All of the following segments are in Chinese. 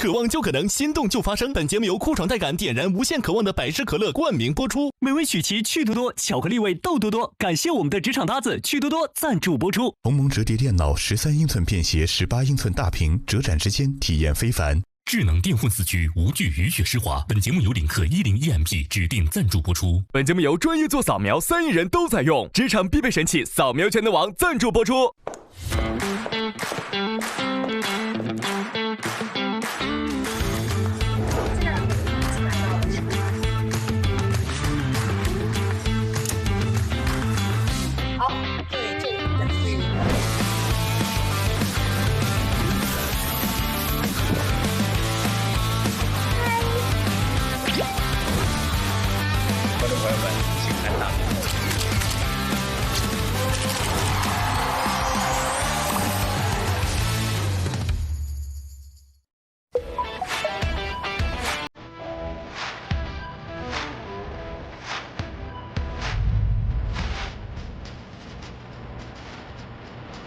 渴望就可能，心动就发生。本节目由酷爽带感点燃无限渴望的百事可乐冠名播出。美味曲奇趣多多，巧克力味豆多多。感谢我们的职场搭子趣多多赞助播出。鸿蒙折叠电脑13英寸便携18英寸大屏，折展之间体验非凡。智能电混4驱无惧雨雪湿滑。本节目由领克101MP 指定赞助播出。本节目由专业做扫描3亿人都在用，职场必备神器扫描全能王赞助播出。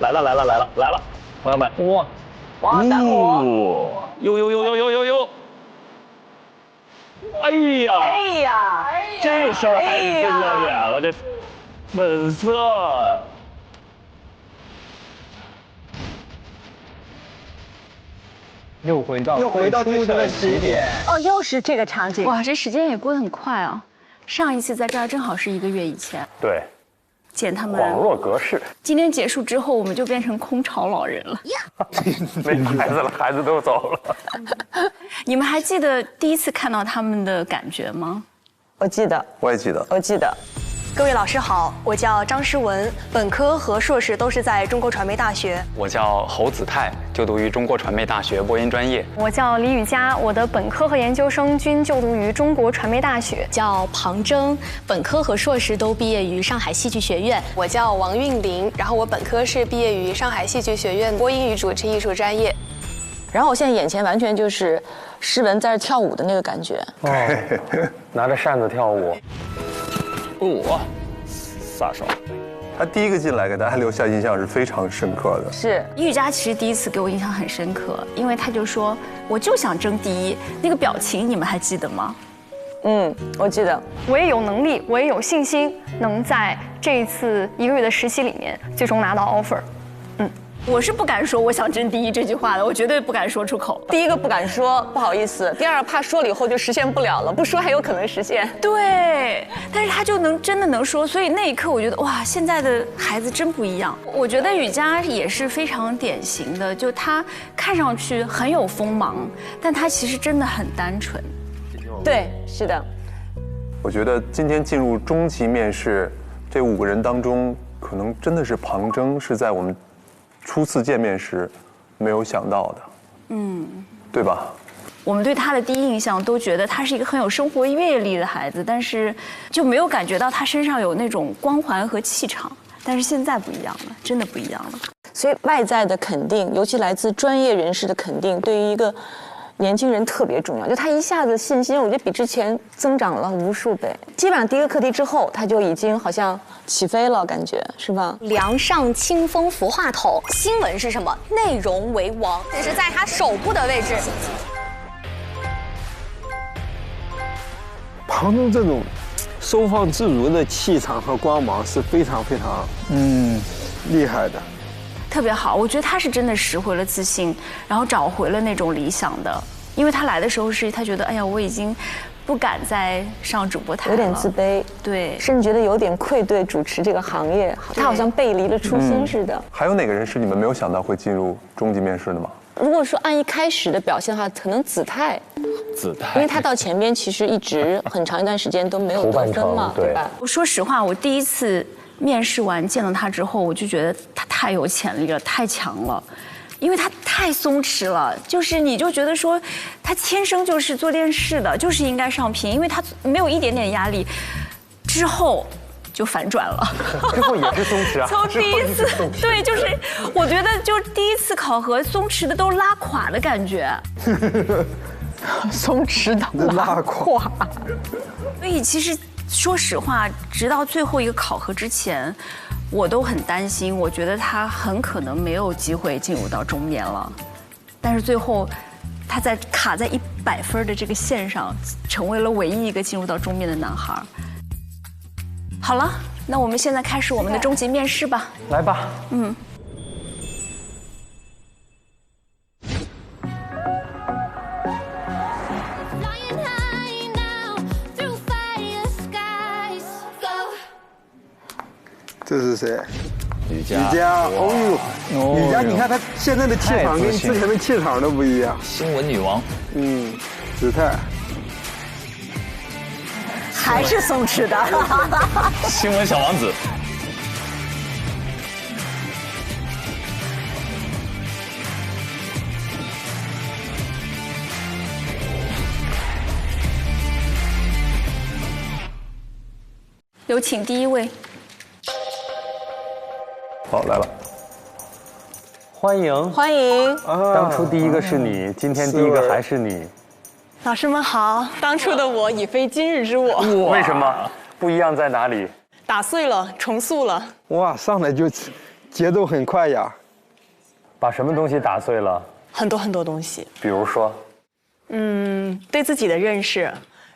来了，朋友们，哇，大伙，哟，哎呀，这事儿还真要脸了，这粉色，又回到最初的起点，哦，又是这个场景，哇，这时间也过得很快啊！上一次在这儿正好是1个月以前，对。见他们恍若隔世。今天结束之后，我们就变成空巢老人了。没孩子了，孩子都走了。你们还记得第一次看到他们的感觉吗？我记得，我也记得，我记得。各位老师好，我叫张诗文，本科和硕士都是在中国传媒大学。我叫侯子泰，就读于中国传媒大学播音专业。我叫李雨佳，我的本科和研究生均就读于中国传媒大学。叫庞征，本科和硕士都毕业于上海戏剧学院。我叫王韵玲，然后我本科是毕业于上海戏剧学院播音与主持艺术专业。然后我现在眼前完全就是诗文在这跳舞的那个感觉。哦，拿着扇子跳舞。飒爽。他第一个进来给大家留下印象是非常深刻的。是玉佳其实第一次给我印象很深刻，因为他就说我就想争第一，那个表情你们还记得吗？我记得。我也有能力，我也有信心，能在这一次1个月的实习里面最终拿到 offer。我是不敢说我想争第一这句话的，我绝对不敢说出口。第一个不敢说，不好意思；第二怕说了以后就实现不了了，不说还有可能实现。对，但是他就真的能说，所以那一刻我觉得哇，现在的孩子真不一样。我觉得雨佳也是非常典型的，就他看上去很有锋芒，但他其实真的很单纯。对，是的。我觉得今天进入中级面试，这5个人当中，可能真的是庞征是在我们初次见面时没有想到的，对吧？我们对他的第一印象都觉得他是一个很有生活阅历的孩子，但是就没有感觉到他身上有那种光环和气场。但是现在不一样了，真的不一样了。所以外在的肯定，尤其来自专业人士的肯定，对于一个年轻人特别重要。就他一下子信心，我觉得比之前增长了无数倍。基本上第一个课题之后，他就已经好像起飞了，感觉是吧？梁上清风服话筒，新闻是什么？内容为王，这是在他手部的位置。庞征这种收放自如的气场和光芒是非常非常厉害的，特别好。我觉得他是真的拾回了自信，然后找回了那种理想的。因为他来的时候是他觉得，哎呀，我已经不敢再上主播台了，有点自卑，对，甚至觉得有点愧对主持这个行业，他好像背离了初心似的。还有哪个人是你们没有想到会进入中级面试的吗？如果说按一开始的表现的话，可能子泰，因为他到前边其实一直很长一段时间都没有得分嘛，对吧？我说实话，我第一次面试完见到他之后，我就觉得他太有潜力了，太强了。因为他太松弛了，就是你就觉得说，他天生就是做电视的，就是应该上屏，因为他没有一点点压力，之后就反转了。之后也是松弛啊。从第一次，对，就是我觉得就第一次考核松弛的都拉垮的感觉。松弛的拉垮。所以其实说实话，直到最后一个考核之前，我都很担心，我觉得他很可能没有机会进入到中面了。但是最后，他在卡在100分的这个线上，成为了唯一一个进入到终面的男孩。好了，那我们现在开始我们的终极面试吧。来吧。这是谁？吕佳。哦呦，吕佳，你看她现在的气场跟之前的气场都不一样。新闻女王。子泰。还是松弛的。新闻小王子。有请第一位。好，来了。欢迎，欢迎。当初第一个是你，今天第一个还是你。老师们好，当初的我已非今日之我。为什么？不一样在哪里？打碎了，重塑了。哇，上来就节奏很快呀。把什么东西打碎了？很多很多东西。比如说？对自己的认识，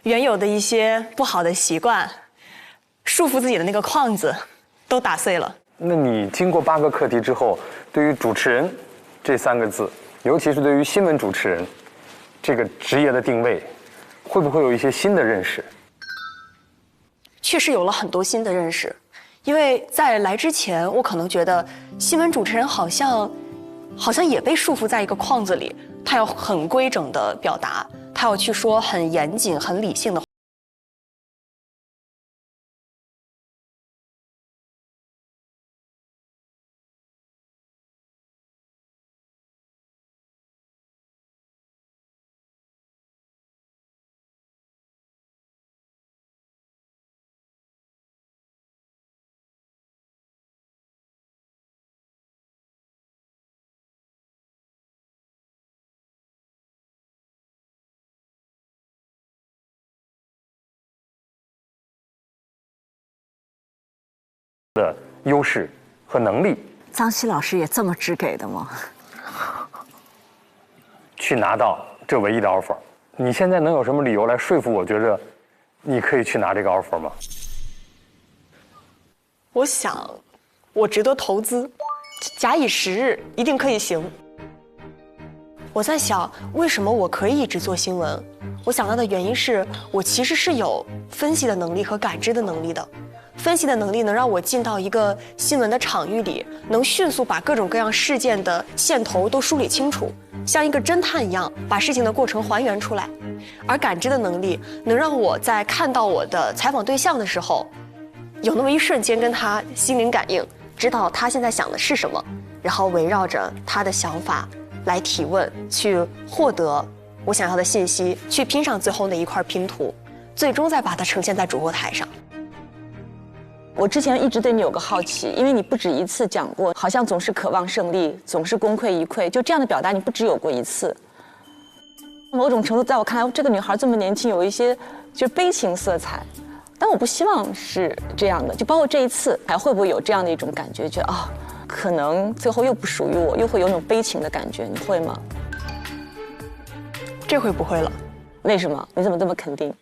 原有的一些不好的习惯，束缚自己的那个框子，都打碎了。那你经过8个课题之后，对于主持人这3个字，尤其是对于新闻主持人这个职业的定位，会不会有一些新的认识？确实有了很多新的认识，因为在来之前，我可能觉得新闻主持人好像也被束缚在一个框子里，他要很规整的表达，他要去说很严谨、很理性的话。的优势和能力。张希老师也这么只给的吗？去拿到这唯一的 offer， 你现在能有什么理由来说服我觉着你可以去拿这个 offer 吗？我想，我值得投资，假以时日，一定可以行。我在想，为什么我可以一直做新闻？我想到的原因是我其实是有分析的能力和感知的能力的。分析的能力能让我进到一个新闻的场域里，能迅速把各种各样事件的线头都梳理清楚，像一个侦探一样把事情的过程还原出来。而感知的能力能让我在看到我的采访对象的时候，有那么一瞬间跟他心灵感应，知道他现在想的是什么，然后围绕着他的想法来提问，去获得我想要的信息，去拼上最后那一块拼图，最终再把它呈现在主播台上。我之前一直对你有个好奇，因为你不止一次讲过，好像总是渴望胜利，总是功亏一篑，就这样的表达你不只有过一次。某种程度，在我看来，这个女孩这么年轻，有一些就是悲情色彩，但我不希望是这样的。就包括这一次，还会不会有这样的一种感觉，觉得可能最后又不属于我，又会有那种悲情的感觉，你会吗？这回不会了。为什么？你怎么这么肯定？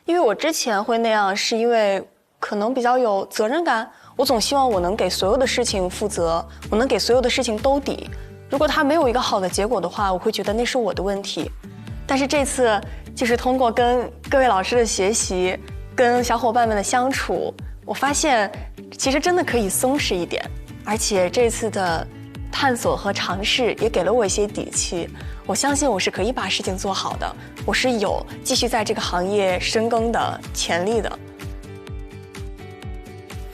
因为我之前会那样，是因为可能比较有责任感，我总希望我能给所有的事情负责，我能给所有的事情兜底。如果它没有一个好的结果的话，我会觉得那是我的问题。但是这次就是通过跟各位老师的学习，跟小伙伴们的相处，我发现其实真的可以松弛一点，而且这次的探索和尝试也给了我一些底气。我相信我是可以把事情做好的，我是有继续在这个行业深耕的潜力的。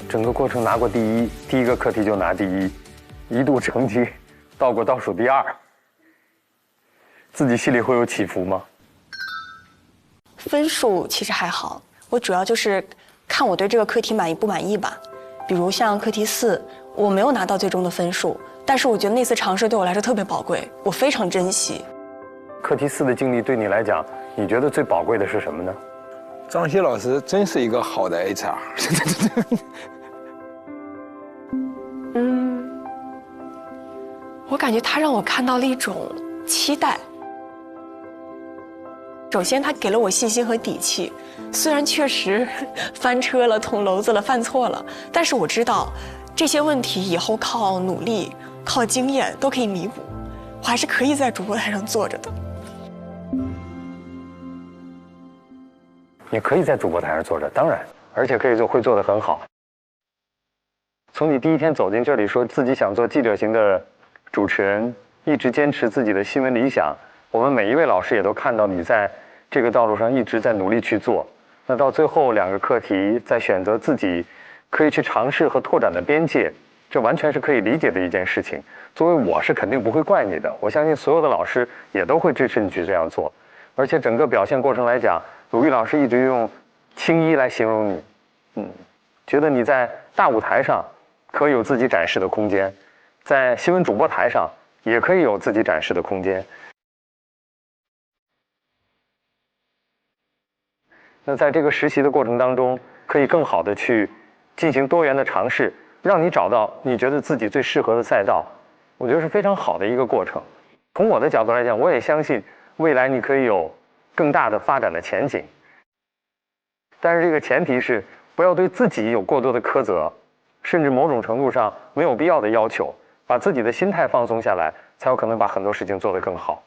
整个过程拿过第一，第一个课题就拿第一，一度成绩到过倒数第2，自己心里会有起伏吗？分数其实还好，我主要就是看我对这个课题满意不满意吧。比如像课题4，我没有拿到最终的分数，但是我觉得那次尝试对我来说特别宝贵，我非常珍惜。课题4的经历对你来讲，你觉得最宝贵的是什么呢？张希老师真是一个好的 HR。我感觉他让我看到了一种期待，首先，他给了我信心和底气。虽然确实翻车了、捅娄子了、犯错了，但是我知道这些问题以后靠努力、靠经验都可以弥补，我还是可以在主播台上坐着的。你可以在主播台上坐着，当然，而且会做得很好。从你第一天走进这里，说自己想做记者型的主持人，一直坚持自己的新闻理想，我们每一位老师也都看到你在这个道路上一直在努力去做。那到最后2个课题，在选择自己可以去尝试和拓展的边界，这完全是可以理解的一件事情。作为我是肯定不会怪你的，我相信所有的老师也都会支持你去这样做。而且整个表现过程来讲，鲁豫老师一直用青衣来形容你，觉得你在大舞台上可以有自己展示的空间，在新闻主播台上也可以有自己展示的空间。那在这个实习的过程当中，可以更好的去进行多元的尝试，让你找到你觉得自己最适合的赛道，我觉得是非常好的一个过程。从我的角度来讲，我也相信未来你可以有更大的发展的前景。但是这个前提是不要对自己有过多的苛责，甚至某种程度上没有必要的要求，把自己的心态放松下来，才有可能把很多事情做得更好。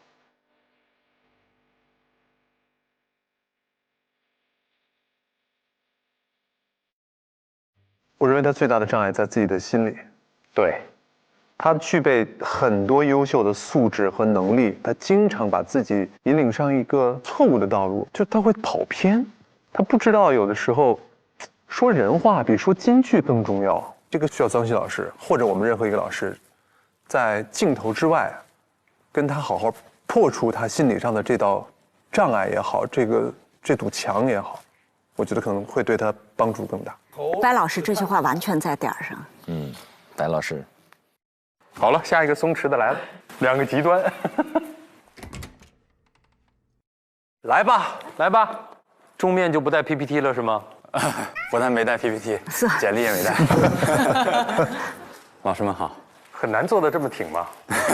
我认为他最大的障碍在自己的心里。对，他具备很多优秀的素质和能力，他经常把自己引领上一个错误的道路，就他会跑偏，他不知道有的时候说人话比说金句更重要。这个需要张希老师或者我们任何一个老师，在镜头之外，跟他好好破除他心理上的这道障碍也好，这堵墙也好，我觉得可能会对他帮助更大。白老师这句话完全在点儿上。白老师。好了，下一个松弛的来了，2个极端。来吧，来吧，终面就不带 PPT 了是吗？不但没带 PPT， 简历也没带。老师们好。很难做的这么挺吗？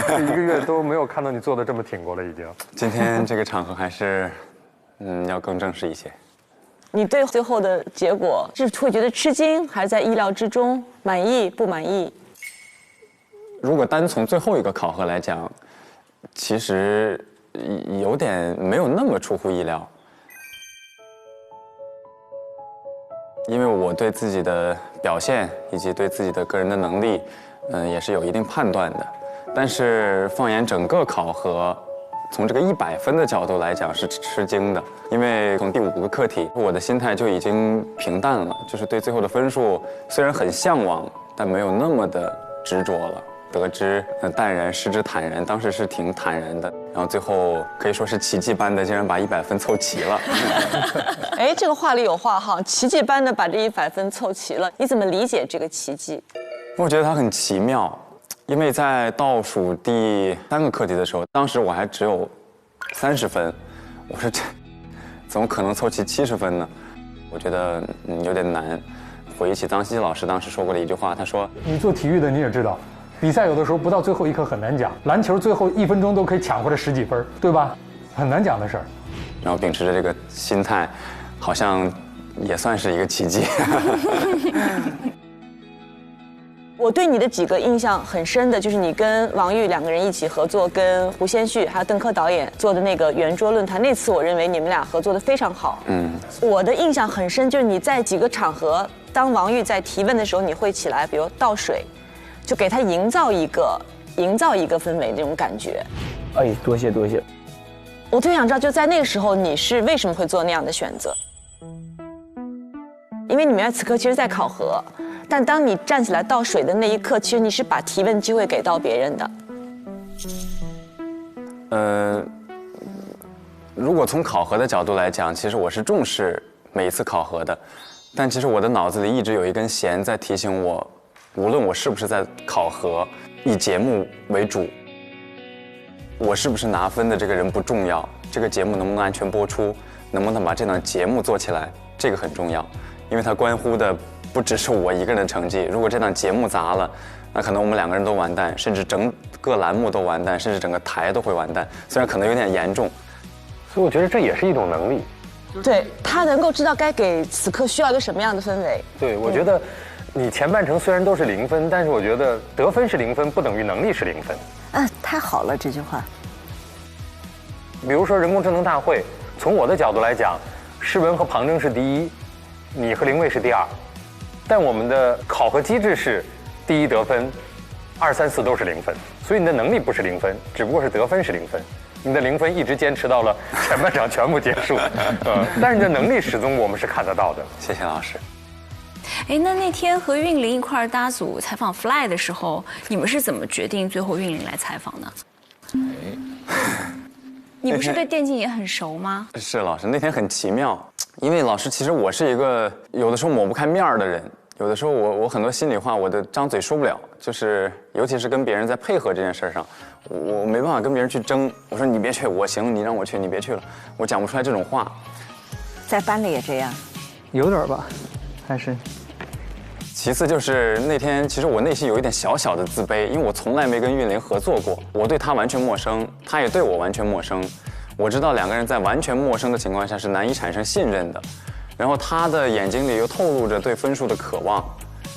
这1个月都没有看到你做的这么挺过了，已经。今天这个场合还是，要更正式一些。你对最后的结果是会觉得吃惊，还是在意料之中？满意不满意？如果单从最后一个考核来讲，其实有点没有那么出乎意料，因为我对自己的表现以及对自己的个人的能力，也是有一定判断的。但是放眼整个考核，从这个100分的角度来讲是吃惊的，因为从第5个课题，我的心态就已经平淡了，就是对最后的分数虽然很向往，但没有那么的执着了。得知淡然，失之坦然，当时是挺坦然的，然后最后可以说是奇迹般的，竟然把100分凑齐了。哎，这个话里有话哈，奇迹般的把这100分凑齐了，你怎么理解这个奇迹？我觉得它很奇妙，因为在倒数第3个课题的时候，当时我还只有30分，我说这怎么可能凑齐70分呢？我觉得有点难。回忆起张希老师当时说过的一句话，他说：“你做体育的你也知道。”比赛有的时候不到最后一刻很难讲，篮球最后1分钟都可以抢回来10几分，对吧？很难讲的事儿。然后秉持着这个心态，好像也算是一个奇迹。我对你的几个印象很深的，就是你跟王玉2个人一起合作，跟胡先煦还有邓科导演做的那个圆桌论坛，那次我认为你们俩合作的非常好。我的印象很深，就是你在几个场合，当王玉在提问的时候，你会起来，比如倒水。就给他营造一个氛围那种感觉。哎，多谢多谢。我特别想知道，就在那个时候，你是为什么会做那样的选择？因为你们在此刻其实在考核，但当你站起来倒水的那一刻，其实你是把提问机会给到别人的。如果从考核的角度来讲，其实我是重视每一次考核的，但其实我的脑子里一直有一根弦在提醒我。无论我是不是在考核，以节目为主，我是不是拿分的这个人不重要，这个节目能不能安全播出，能不能把这档节目做起来，这个很重要，因为它关乎的不只是我一个人的成绩。如果这档节目砸了，那可能我们2个人都完蛋，甚至整个栏目都完蛋，甚至整个台都会完蛋。虽然可能有点严重，所以我觉得这也是一种能力。对，他能够知道该给此刻需要一个什么样的氛围。对，我觉得你前半程虽然都是0分，但是我觉得得分是0分，不等于能力是0分。太好了这句话。比如说人工智能大会，从我的角度来讲，诗文和庞征是第一，你和林蔚是第二，但我们的考核机制是第一得分，2、3、4都是0分，所以你的能力不是0分，只不过是得分是0分。你的0分一直坚持到了前半场全部结束，但是你的能力始终我们是看得到的。谢谢老师。哎，那天和韵玲一块搭组采访 Fly 的时候，你们是怎么决定最后韵玲来采访的？你不是对电竞也很熟吗？是老师，那天很奇妙，因为老师其实我是一个有的时候抹不开面儿的人，有的时候我很多心里话我的张嘴说不了，就是尤其是跟别人在配合这件事上，我没办法跟别人去争。我说你别去，我行，你让我去，你别去了，我讲不出来这种话。在班里也这样，有点吧，还是。其次就是那天，其实我内心有一点小小的自卑，因为我从来没跟韵玲合作过，我对她完全陌生，她也对我完全陌生。我知道两个人在完全陌生的情况下是难以产生信任的，然后她的眼睛里又透露着对分数的渴望，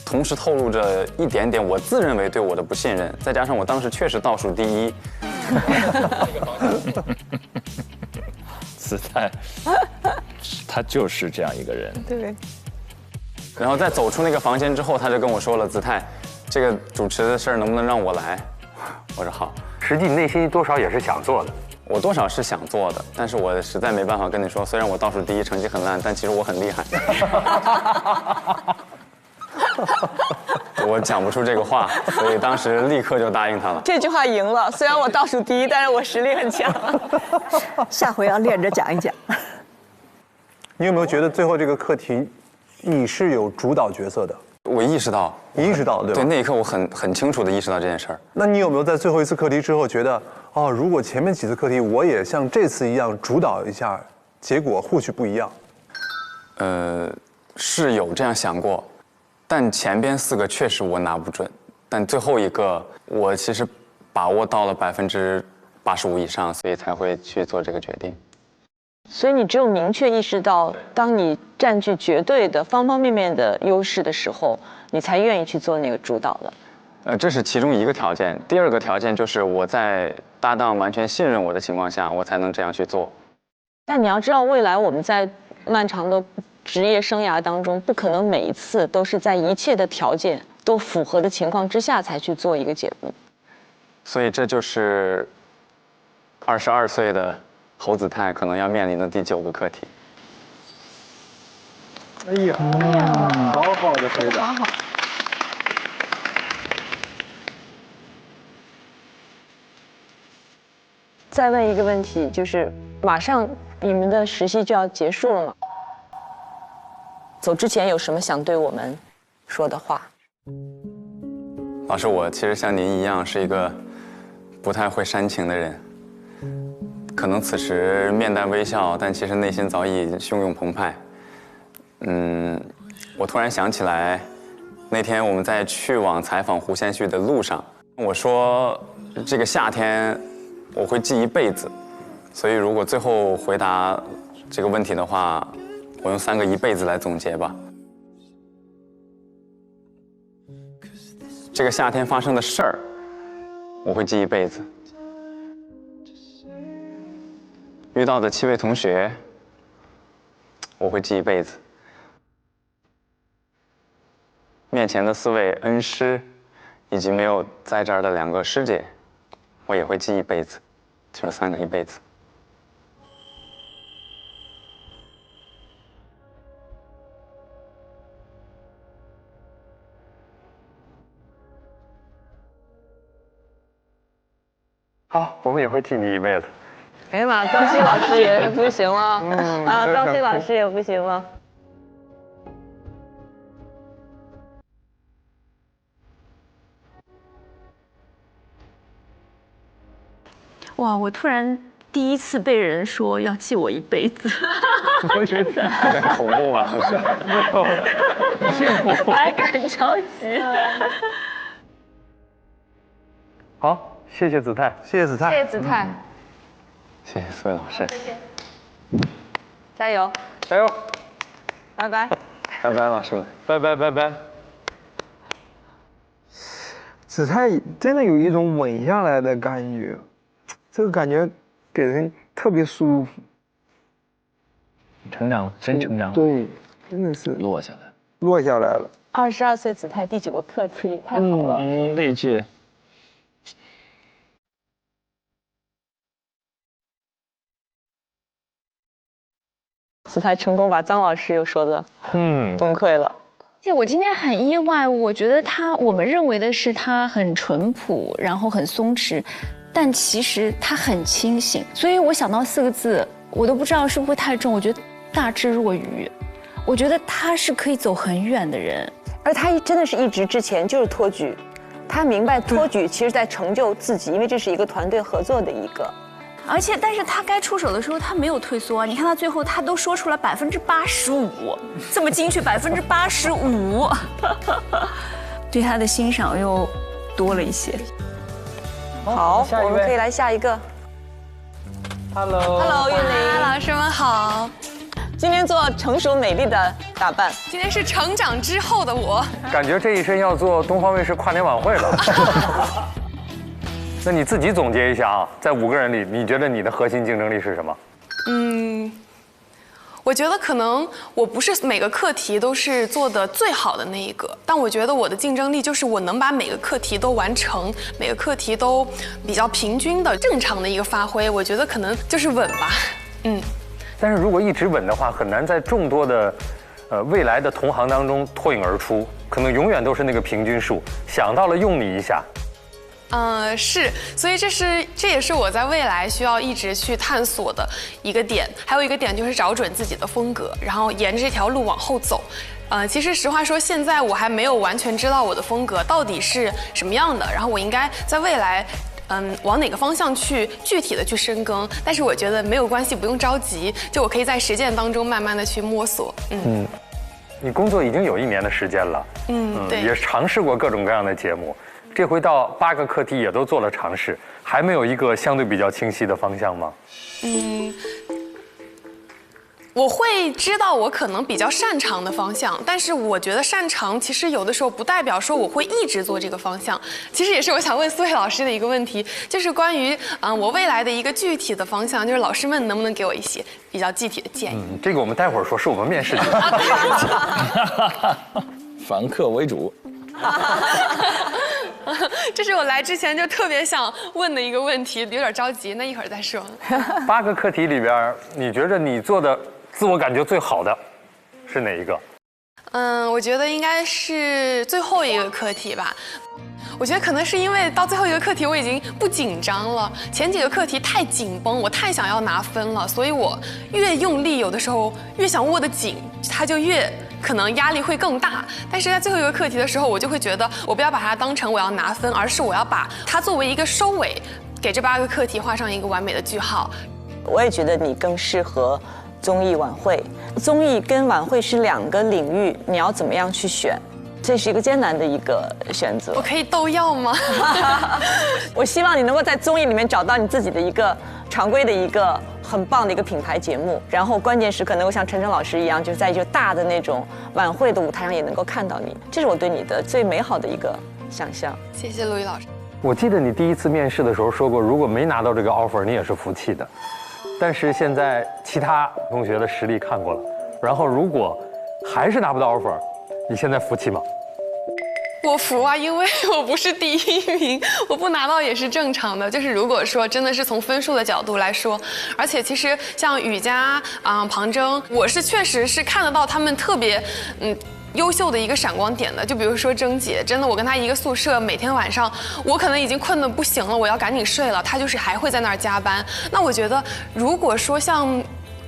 同时透露着一点点我自认为对我的不信任，再加上我当时确实倒数第一。子泰，他就是这样一个人。对。然后在走出那个房间之后，他就跟我说了：“子泰，这个主持的事儿能不能让我来？”我说好。实际你内心多少也是想做的。我多少是想做的，但是我实在没办法跟你说，虽然我倒数第一，成绩很烂，但其实我很厉害。我讲不出这个话，所以当时立刻就答应他了。这句话赢了，虽然我倒数第一，但是我实力很强。下回要练着讲一讲。你有没有觉得最后这个课题，你是有主导角色的？我意识到，你意识到了，对吧？对，那一刻我很清楚地意识到这件事儿。那你有没有在最后一次课题之后觉得，哦，如果前面几次课题我也像这次一样主导一下，结果或许不一样？是有这样想过，但前边4个确实我拿不准，但最后一个我其实把握到了85%以上，所以才会去做这个决定。所以你只有明确意识到，当你占据绝对的方方面面的优势的时候，你才愿意去做那个主导的。这是其中一个条件。第二个条件就是我在搭档完全信任我的情况下，我才能这样去做。但你要知道，未来我们在漫长的职业生涯当中，不可能每一次都是在一切的条件都符合的情况之下才去做一个解读。所以这就是22岁的侯子泰可能要面临的第9个课题。哎呀，好好的回答。好。再问一个问题，就是马上你们的实习就要结束了吗？走之前有什么想对我们说的话？老师，我其实像您一样是一个不太会煽情的人，可能此时面带微笑，但其实内心早已汹涌澎湃。我突然想起来，那天我们在去往采访胡先煦的路上，我说这个夏天我会记一辈子，所以如果最后回答这个问题的话，我用3个一辈子来总结吧。这个夏天发生的事儿，我会记一辈子。遇到的7位同学，我会记一辈子。面前的4位恩师，以及没有在这儿的2个师姐，我也会记一辈子。就是3个一辈子。好，我们也会记你一辈子。哎呀妈，张希老师也不行了，张希老师也不行了。哇，我突然第一次被人说要记我一辈子，我觉得有点恐怖啊，还敢着急。好，谢谢子泰，谢谢子泰，谢谢子泰，谢谢4位老师。谢谢。加油，加油，拜拜，拜拜，老师们，拜拜拜拜。子泰真的有一种稳下来的感觉，这个感觉给人特别舒服。成长了，真成长了。对，真的是落下来，落下来了。22岁子泰第9个课题，太好了。励志。子泰成功把张老师又说的崩溃了。而且我今天很意外，我觉得我们认为的是他很淳朴，然后很松弛，但其实他很清醒。所以我想到4个字，我都不知道是不是会太重。我觉得大智若愚，我觉得他是可以走很远的人。而他真的是一直之前就是托举，他明白托举其实在成就自己，因为这是一个团队合作的一个。但是他该出手的时候，他没有退缩啊！你看他最后，他都说出了85%，这么精确85%，对他的欣赏又多了一些。好，我们可以来下一个。Hello， 玉玲，老师们好。今天做成熟美丽的打扮，今天是成长之后的我，感觉这一身要做东方卫视跨年晚会了。那你自己总结一下啊，在5个人里，你觉得你的核心竞争力是什么？我觉得可能我不是每个课题都是做的最好的那一个，但我觉得我的竞争力就是我能把每个课题都完成，每个课题都比较平均的正常的一个发挥，我觉得可能就是稳吧。但是如果一直稳的话，很难在众多的未来的同行当中脱颖而出，可能永远都是那个平均数。想到了用你一下。是，所以这也是我在未来需要一直去探索的一个点。还有一个点就是找准自己的风格，然后沿着这条路往后走。其实实话说，现在我还没有完全知道我的风格到底是什么样的，然后我应该在未来，往哪个方向去具体的去深耕。但是我觉得没有关系，不用着急，就我可以在实践当中慢慢的去摸索。你工作已经有1年的时间了，对，也尝试过各种各样的节目。这回到8个课题也都做了尝试，还没有一个相对比较清晰的方向吗？我会知道我可能比较擅长的方向，但是我觉得擅长其实有的时候不代表说我会一直做这个方向。其实也是我想问苏慧老师的一个问题，就是关于我未来的一个具体的方向，就是老师们能不能给我一些比较具体的建议？这个我们待会儿说，是我们面试的。凡客为主。这是我来之前就特别想问的一个问题，有点着急，那一会儿再说。8个课题里边，你觉得你做的自我感觉最好的是哪一个？我觉得应该是最后一个课题吧。我觉得可能是因为到最后一个课题我已经不紧张了，前几个课题太紧绷，我太想要拿分了，所以我越用力，有的时候越想握得紧，它就越可能压力会更大。但是在最后一个课题的时候，我就会觉得我不要把它当成我要拿分，而是我要把它作为一个收尾，给这8个课题画上一个完美的句号。我也觉得你更适合综艺晚会，综艺跟晚会是2个领域，你要怎么样去选？这是一个艰难的一个选择。我可以斗药吗？我希望你能够在综艺里面找到你自己的一个常规的一个很棒的一个品牌节目，然后关键时刻能够像陈晨老师一样，就是在一个大的那种晚会的舞台上也能够看到你，这是我对你的最美好的一个想象。谢谢陆毅老师。我记得你第1次面试的时候说过，如果没拿到这个 offer， 你也是服气的。但是现在其他同学的实力看过了，然后如果还是拿不到 offer， 你现在服气吗？我服啊，因为我不是第1名，我不拿到也是正常的。就是如果说真的是从分数的角度来说，而且其实像雨佳庞铮，我是确实是看得到他们特别优秀的一个闪光点的。就比如说铮姐，真的我跟她一个宿舍，每天晚上我可能已经困得不行了，我要赶紧睡了，她就是还会在那儿加班。那我觉得如果说像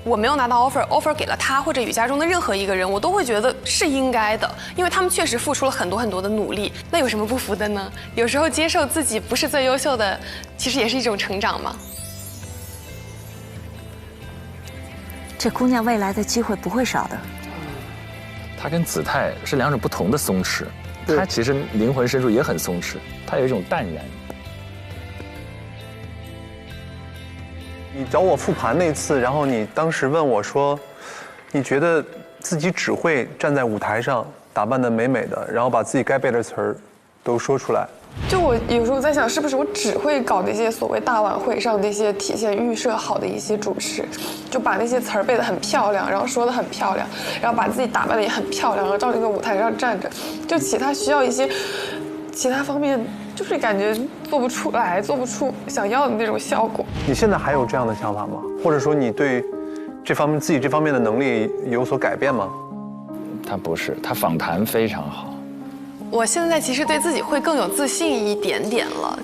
我没有拿到 offer 给了他或者雨佳中的任何一个人，我都会觉得是应该的，因为他们确实付出了很多很多的努力。那有什么不服的呢？有时候接受自己不是最优秀的，其实也是一种成长嘛。这姑娘未来的机会不会少的。她跟子泰是2种不同的松弛，她其实灵魂深处也很松弛，她有一种淡然。你找我复盘那次，然后你当时问我说，你觉得自己只会站在舞台上打扮得美美的，然后把自己该背的词儿都说出来？就我有时候在想，是不是我只会搞那些所谓大晚会上那些体现预设好的一些主持，就把那些词儿背得很漂亮，然后说得很漂亮，然后把自己打扮得也很漂亮，然后到那个舞台上站着，就其他需要一些其他方面，就是感觉做不出来，做不出想要的那种效果。你现在还有这样的想法吗？或者说你对这方面自己这方面的能力有所改变吗？他不是，他访谈非常好。我现在其实对自己会更有自信一点点了，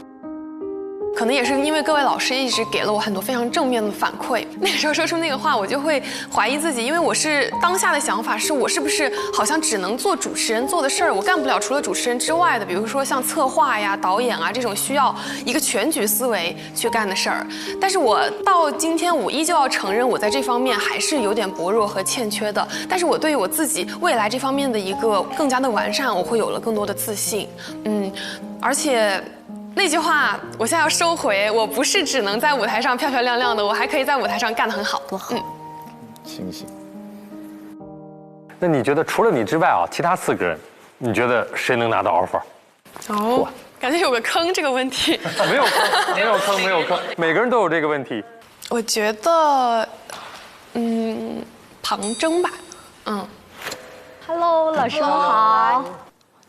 可能也是因为各位老师一直给了我很多非常正面的反馈。那个时候说出那个话，我就会怀疑自己，因为我是当下的想法是我是不是好像只能做主持人做的事儿，我干不了除了主持人之外的，比如说像策划呀、导演啊这种需要一个全局思维去干的事儿。但是我到今天，我依旧要承认我在这方面还是有点薄弱和欠缺的。但是我对于我自己未来这方面的一个更加的完善，我会有了更多的自信。而且。那句话我现在要收回，我不是只能在舞台上漂漂亮亮的，我还可以在舞台上干得很好。多好，星星。那你觉得除了你之外啊，其他4个人，你觉得谁能拿到 offer？ 哦，感觉有个坑这个问题。没有坑，没有坑，没有坑，每个人都有这个问题。我觉得，庞征吧。Hello， 老师们好。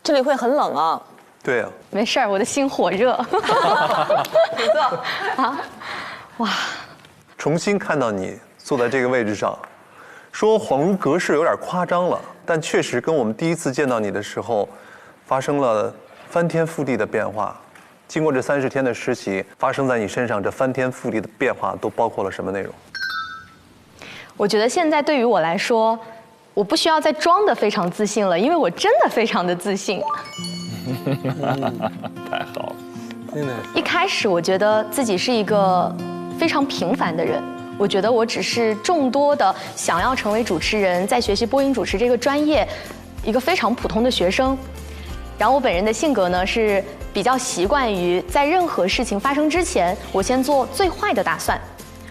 这里会很冷啊。对呀，没事儿，我的心火热。没错啊，哇！重新看到你坐在这个位置上，说恍如隔世有点夸张了，但确实跟我们第一次见到你的时候，发生了翻天覆地的变化。经过这30天的实习，发生在你身上这翻天覆地的变化都包括了什么内容？我觉得现在对于我来说，我不需要再装得非常自信了，因为我真的非常的自信。太好了！一开始我觉得自己是一个非常平凡的人，我觉得我只是众多的想要成为主持人，在学习播音主持这个专业，一个非常普通的学生。然后我本人的性格呢是比较习惯于在任何事情发生之前，我先做最坏的打算，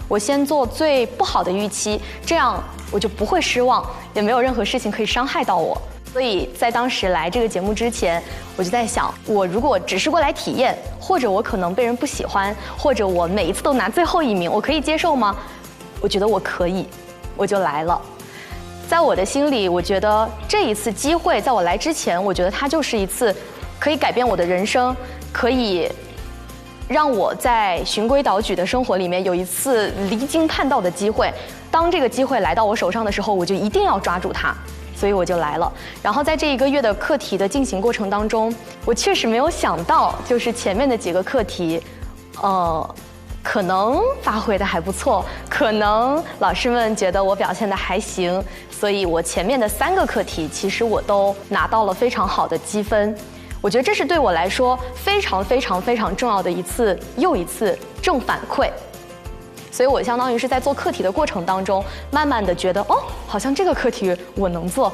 我先做最不好的预期，这样我就不会失望，也没有任何事情可以伤害到我。所以在当时来这个节目之前，我就在想，我如果只是过来体验，或者我可能被人不喜欢，或者我每一次都拿最后1名，我可以接受吗？我觉得我可以，我就来了。在我的心里，我觉得这一次机会，在我来之前，我觉得它就是一次可以改变我的人生，可以让我在循规蹈矩的生活里面有一次离经叛道的机会。当这个机会来到我手上的时候，我就一定要抓住它。所以我就来了。然后在这1个月的课题的进行过程当中，我确实没有想到，就是前面的几个课题，可能发挥的还不错，可能老师们觉得我表现的还行，所以我前面的3个课题，其实我都拿到了非常好的积分。我觉得这是对我来说非常非常非常重要的又一次正反馈。所以我相当于是在做课题的过程当中，慢慢的觉得，好像这个课题我能做，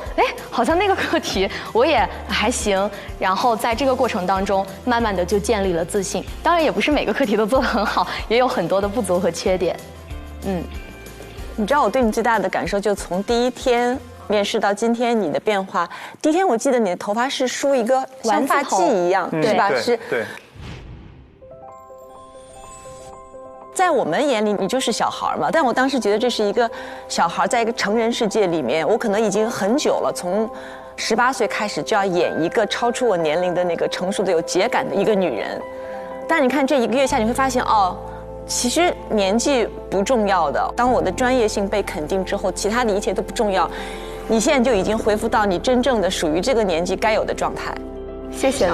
好像那个课题我也还行。然后在这个过程当中，慢慢的就建立了自信。当然也不是每个课题都做得很好，也有很多的不足和缺点。你知道我对你最大的感受，就从第1天面试到今天你的变化。第1天我记得你的头发是梳一个像发髻一样，是吧？是。对。在我们眼里，你就是小孩嘛。但我当时觉得这是一个小孩，在一个成人世界里面，我可能已经很久了，从18岁开始就要演一个超出我年龄的那个成熟的有节感的一个女人。但你看这1个月下，你会发现其实年纪不重要的。当我的专业性被肯定之后，其他的一切都不重要。你现在就已经恢复到你真正的属于这个年纪该有的状态。谢谢你。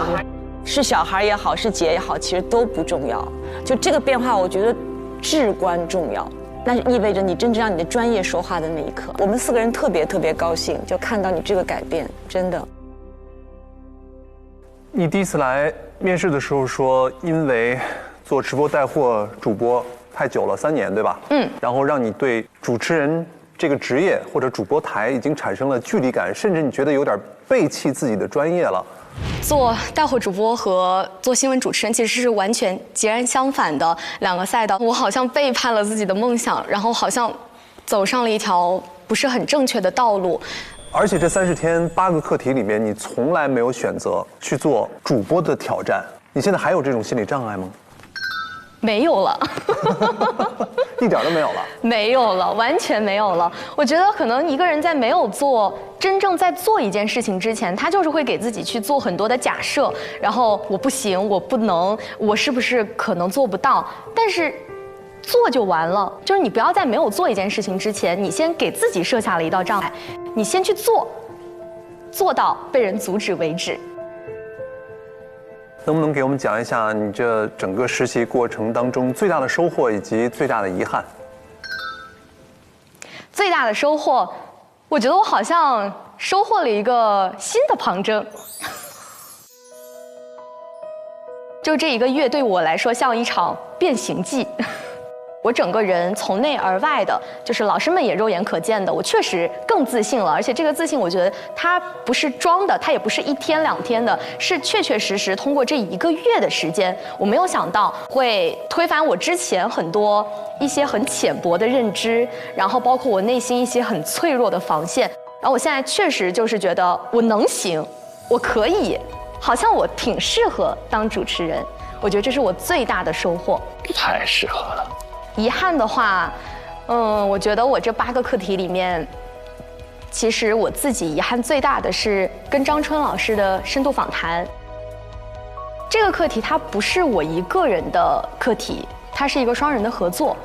是小孩也好，是姐也好，其实都不重要。就这个变化，我觉得至关重要，那意味着你真正让你的专业说话的那一刻。我们4个人特别特别高兴，就看到你这个改变，真的。你第一次来面试的时候说，因为做直播带货主播太久了，3年，对吧？然后让你对主持人这个职业或者主播台已经产生了距离感，甚至你觉得有点背弃自己的专业了。做带货主播和做新闻主持人其实是完全截然相反的2个赛道。我好像背叛了自己的梦想，然后好像走上了一条不是很正确的道路。而且这30天8个课题里面，你从来没有选择去做主播的挑战，你现在还有这种心理障碍吗？没有了，一点都没有了，没有了，完全没有了。我觉得可能一个人在没有真正在做一件事情之前，他就是会给自己去做很多的假设，然后我不行，我不能，我是不是可能做不到？但是做就完了，就是你不要在没有做一件事情之前，你先给自己设下了一道障碍，你先去做，做到被人阻止为止。能不能给我们讲一下你这整个实习过程当中最大的收获以及最大的遗憾？最大的收获，我觉得我好像收获了一个新的旁征。就这1个月对我来说像一场变形记。我整个人从内而外的，就是老师们也肉眼可见的，我确实更自信了。而且这个自信，我觉得它不是装的，它也不是1天2天的，是确确实实通过这1个月的时间，我没有想到会推翻我之前很多一些很浅薄的认知，然后包括我内心一些很脆弱的防线。然后我现在确实就是觉得我能行，我可以，好像我挺适合当主持人。我觉得这是我最大的收获。太适合了。遗憾的话，我觉得我这8个课题里面，其实我自己遗憾最大的是跟张春老师的深度访谈。这个课题它不是我一个人的课题，它是一个双人的合作。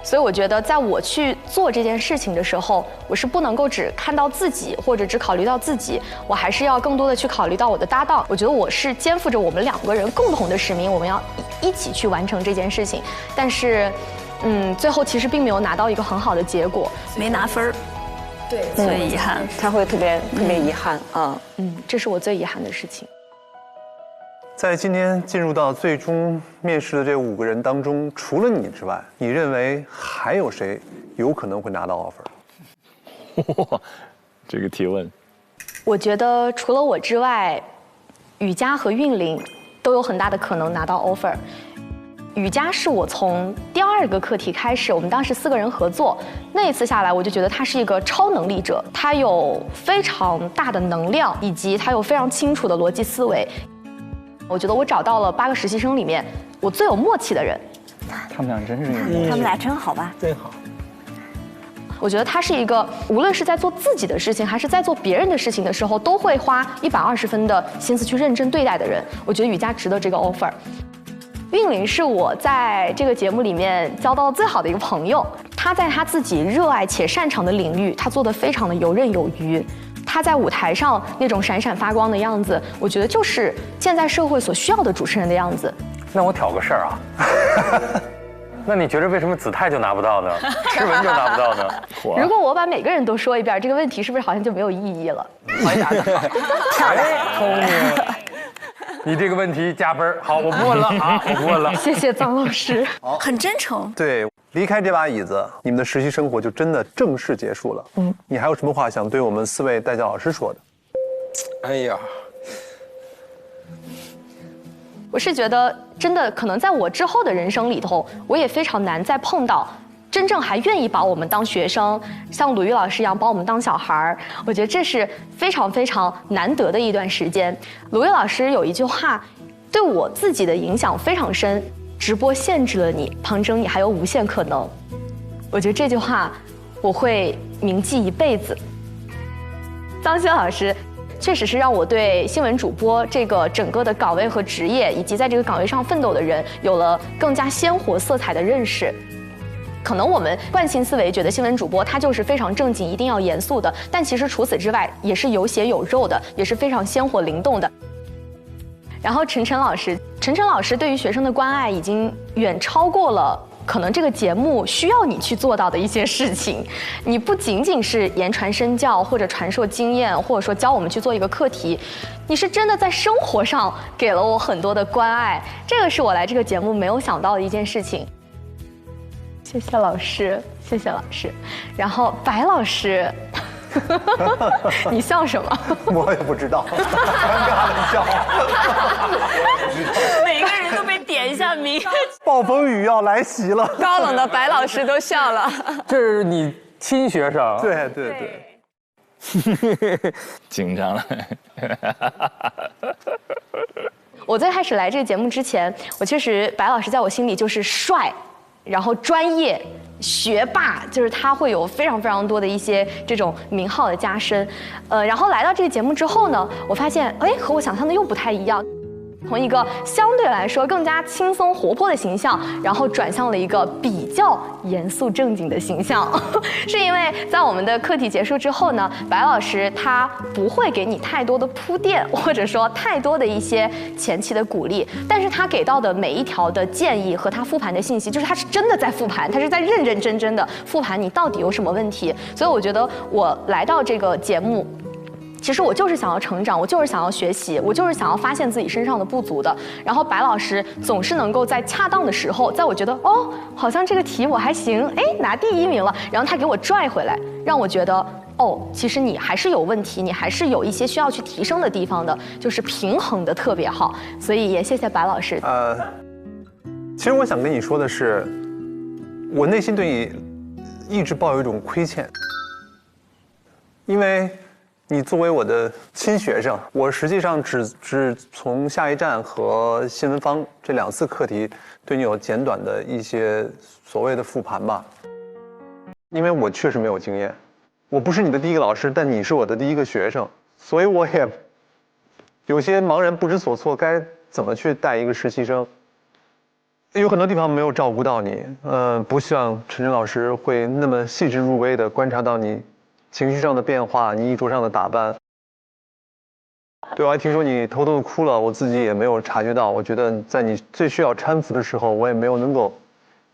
所以我觉得在我去做这件事情的时候，我是不能够只看到自己或者只考虑到自己，我还是要更多的去考虑到我的搭档。我觉得我是肩负着我们2个人共同的使命，我们要一起去完成这件事情。但是最后其实并没有拿到一个很好的结果，没拿分儿，对，最遗憾，他会特别遗憾啊。这是我最遗憾的事情。在今天进入到最终面试的这5个人当中，除了你之外，你认为还有谁有可能会拿到 offer？ 哇，这个提问，我觉得除了我之外，雨佳和韵玲都有很大的可能拿到 offer。雨佳是我从第2个课题开始，我们当时4个人合作，那一次下来，我就觉得他是一个超能力者，他有非常大的能量，以及他有非常清楚的逻辑思维。我觉得我找到了8个实习生里面我最有默契的人。他们俩真是，他们俩真好吧？真好。我觉得他是一个无论是在做自己的事情，还是在做别人的事情的时候，都会花120分的心思去认真对待的人。我觉得雨佳值得这个 offer。韵玲是我在这个节目里面交到最好的一个朋友，他在他自己热爱且擅长的领域，他做得非常的游刃有余。他在舞台上那种闪闪发光的样子，我觉得就是现在社会所需要的主持人的样子。那我挑个事儿啊，那你觉得为什么子泰就拿不到呢？诗文就拿不到呢？如果我把每个人都说一遍，这个问题是不是好像就没有意义了？回答的好，漂亮，聪明。你这个问题加分，好，我不问了啊，我不问了。谢谢张老师，很真诚。对，离开这把椅子，你们的实习生活就真的正式结束了。你还有什么话想对我们4位代教老师说的？哎呀，我是觉得真的可能在我之后的人生里头，我也非常难再碰到真正还愿意把我们当学生，像鲁豫老师一样把我们当小孩儿。我觉得这是非常非常难得的一段时间。鲁豫老师有一句话对我自己的影响非常深，直播限制了你，旁征你还有无限可能。我觉得这句话我会铭记一辈子。张欣老师确实是让我对新闻主播这个整个的岗位和职业，以及在这个岗位上奋斗的人，有了更加鲜活色彩的认识。可能我们惯性思维觉得新闻主播他就是非常正经，一定要严肃的，但其实除此之外也是有血有肉的，也是非常鲜活灵动的。然后陈晨老师对于学生的关爱已经远超过了可能这个节目需要你去做到的一些事情。你不仅仅是言传身教，或者传授经验，或者说教我们去做一个课题，你是真的在生活上给了我很多的关爱，这个是我来这个节目没有想到的一件事情。谢谢老师，谢谢老师。然后白老师你笑什么？我也不知道，尴尬的笑。每个人都被点一下名。暴风雨要来袭了。高冷的白老师都笑了。这是你亲学生。对对对。紧张了。我最开始来这个节目之前，我确实白老师在我心里就是帅，然后专业、学霸，就是他会有非常非常多的一些这种名号的加深。然后来到这个节目之后呢，我发现哎，和我想象的又不太一样。从一个相对来说更加轻松活泼的形象，然后转向了一个比较严肃正经的形象，是因为在我们的课题结束之后呢，白老师他不会给你太多的铺垫，或者说太多的一些前期的鼓励，但是他给到的每一条的建议和他复盘的信息，就是他是真的在复盘，他是在认认真真的复盘你到底有什么问题。所以我觉得我来到这个节目，其实我就是想要成长，我就是想要学习，我就是想要发现自己身上的不足的。然后白老师总是能够在恰当的时候，在我觉得哦，好像这个题我还行，哎，拿第1名了，然后他给我拽回来，让我觉得哦，其实你还是有问题，你还是有一些需要去提升的地方的，就是平衡的特别好。所以也谢谢白老师。其实我想跟你说的是，我内心对你一直抱有一种亏欠，因为你作为我的亲学生，我实际上只从下一站和新闻方这2次课题对你有简短的一些所谓的复盘吧。因为我确实没有经验，我不是你的第一个老师，但你是我的第一个学生，所以我也有些茫然不知所措，该怎么去带一个实习生。有很多地方没有照顾到你，不像陈真老师会那么细致入微的观察到你情绪上的变化，你衣着上的打扮。对，我还听说你偷偷的哭了，我自己也没有察觉到。我觉得在你最需要搀扶的时候，我也没有能够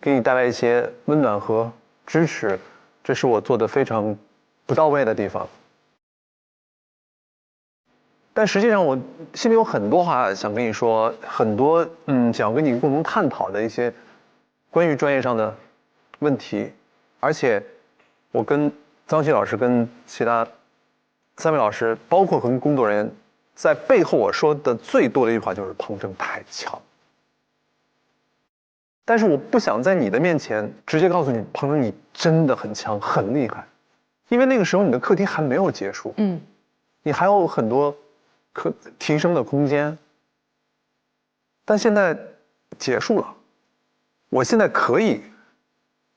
给你带来一些温暖和支持，这是我做的非常不到位的地方。但实际上，我心里有很多话想跟你说，很多想要跟你共同探讨的一些关于专业上的问题，而且我跟张希老师跟其他3位老师，包括和工作人员，在背后我说的最多的一句话就是彭真太强。但是我不想在你的面前直接告诉你，彭真你真的很强，很厉害，因为那个时候你的课题还没有结束，你还有很多提升的空间。但现在结束了，我现在可以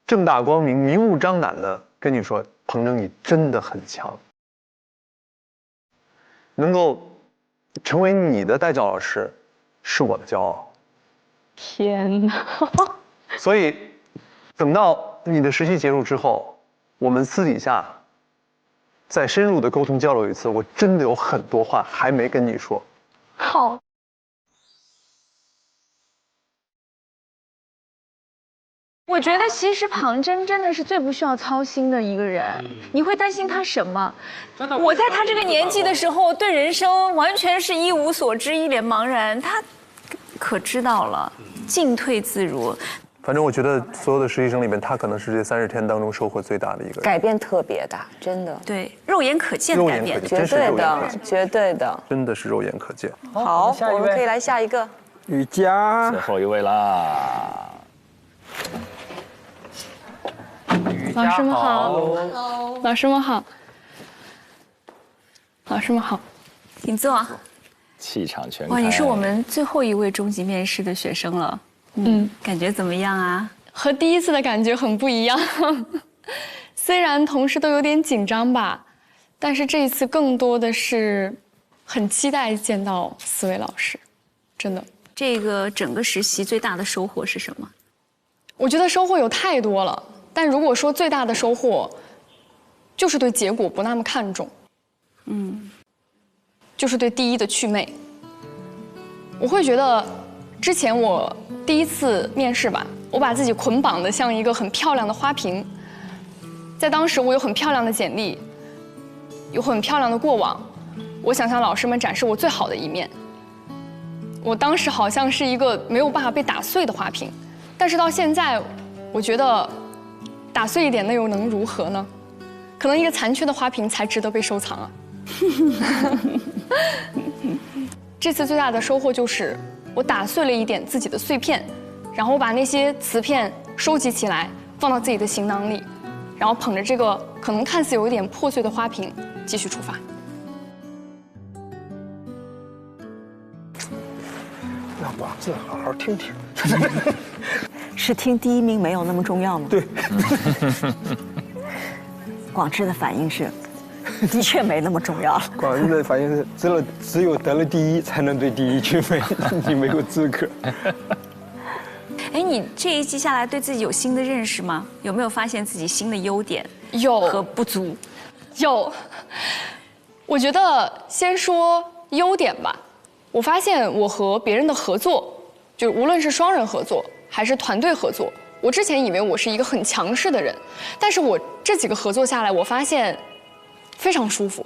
正大光明、明目张胆的跟你说，彭真你真的很强，能够成为你的代教老师是我的骄傲。天哪！所以等到你的实习结束之后，我们私底下再深入的沟通交流一次，我真的有很多话还没跟你说。好。我觉得其实庞真真的是最不需要操心的一个人。你会担心他什么？我在他这个年纪的时候，对人生完全是一无所知、一脸茫然。他可知道了，进退自如。反正我觉得所有的实习生里面，他可能是这30天当中收获最大的一个人，改变特别大，真的。对，肉眼可见的改变，绝对的，绝对的，真的是肉眼可见。好，我们可以来下一个。雨佳，最后一位啦。老师们好，老师们好，老师们好，请坐。气场全开。哇，你是我们最后一位中级面试的学生了，感觉怎么样啊？和第一次的感觉很不一样，虽然同事都有点紧张吧，但是这一次更多的是很期待见到4位老师，真的。这个整个实习最大的收获是什么？我觉得收获有太多了。但如果说最大的收获，就是对结果不那么看重，就是对第一的祛魅。我会觉得，之前我第1次面试吧，我把自己捆绑的像一个很漂亮的花瓶，在当时我有很漂亮的简历，有很漂亮的过往，我想向老师们展示我最好的一面。我当时好像是一个没有办法被打碎的花瓶，但是到现在，我觉得。打碎一点，那又能如何呢？可能一个残缺的花瓶才值得被收藏啊。这次最大的收获就是我打碎了一点自己的碎片，然后我把那些瓷片收集起来，放到自己的行囊里，然后捧着这个可能看似有一点破碎的花瓶继续出发。让广志好好听听。是听第一名没有那么重要吗？对。广志的反应是，的确没那么重要。广志的反应是，只有得了第1才能对第1去美，你没有资格。哎，你这一季下来对自己有新的认识吗？有没有发现自己新的优点和不足？有。我觉得先说优点吧。我发现我和别人的合作，就是无论是双人合作还是团队合作，我之前以为我是一个很强势的人，但是我这几个合作下来，我发现非常舒服。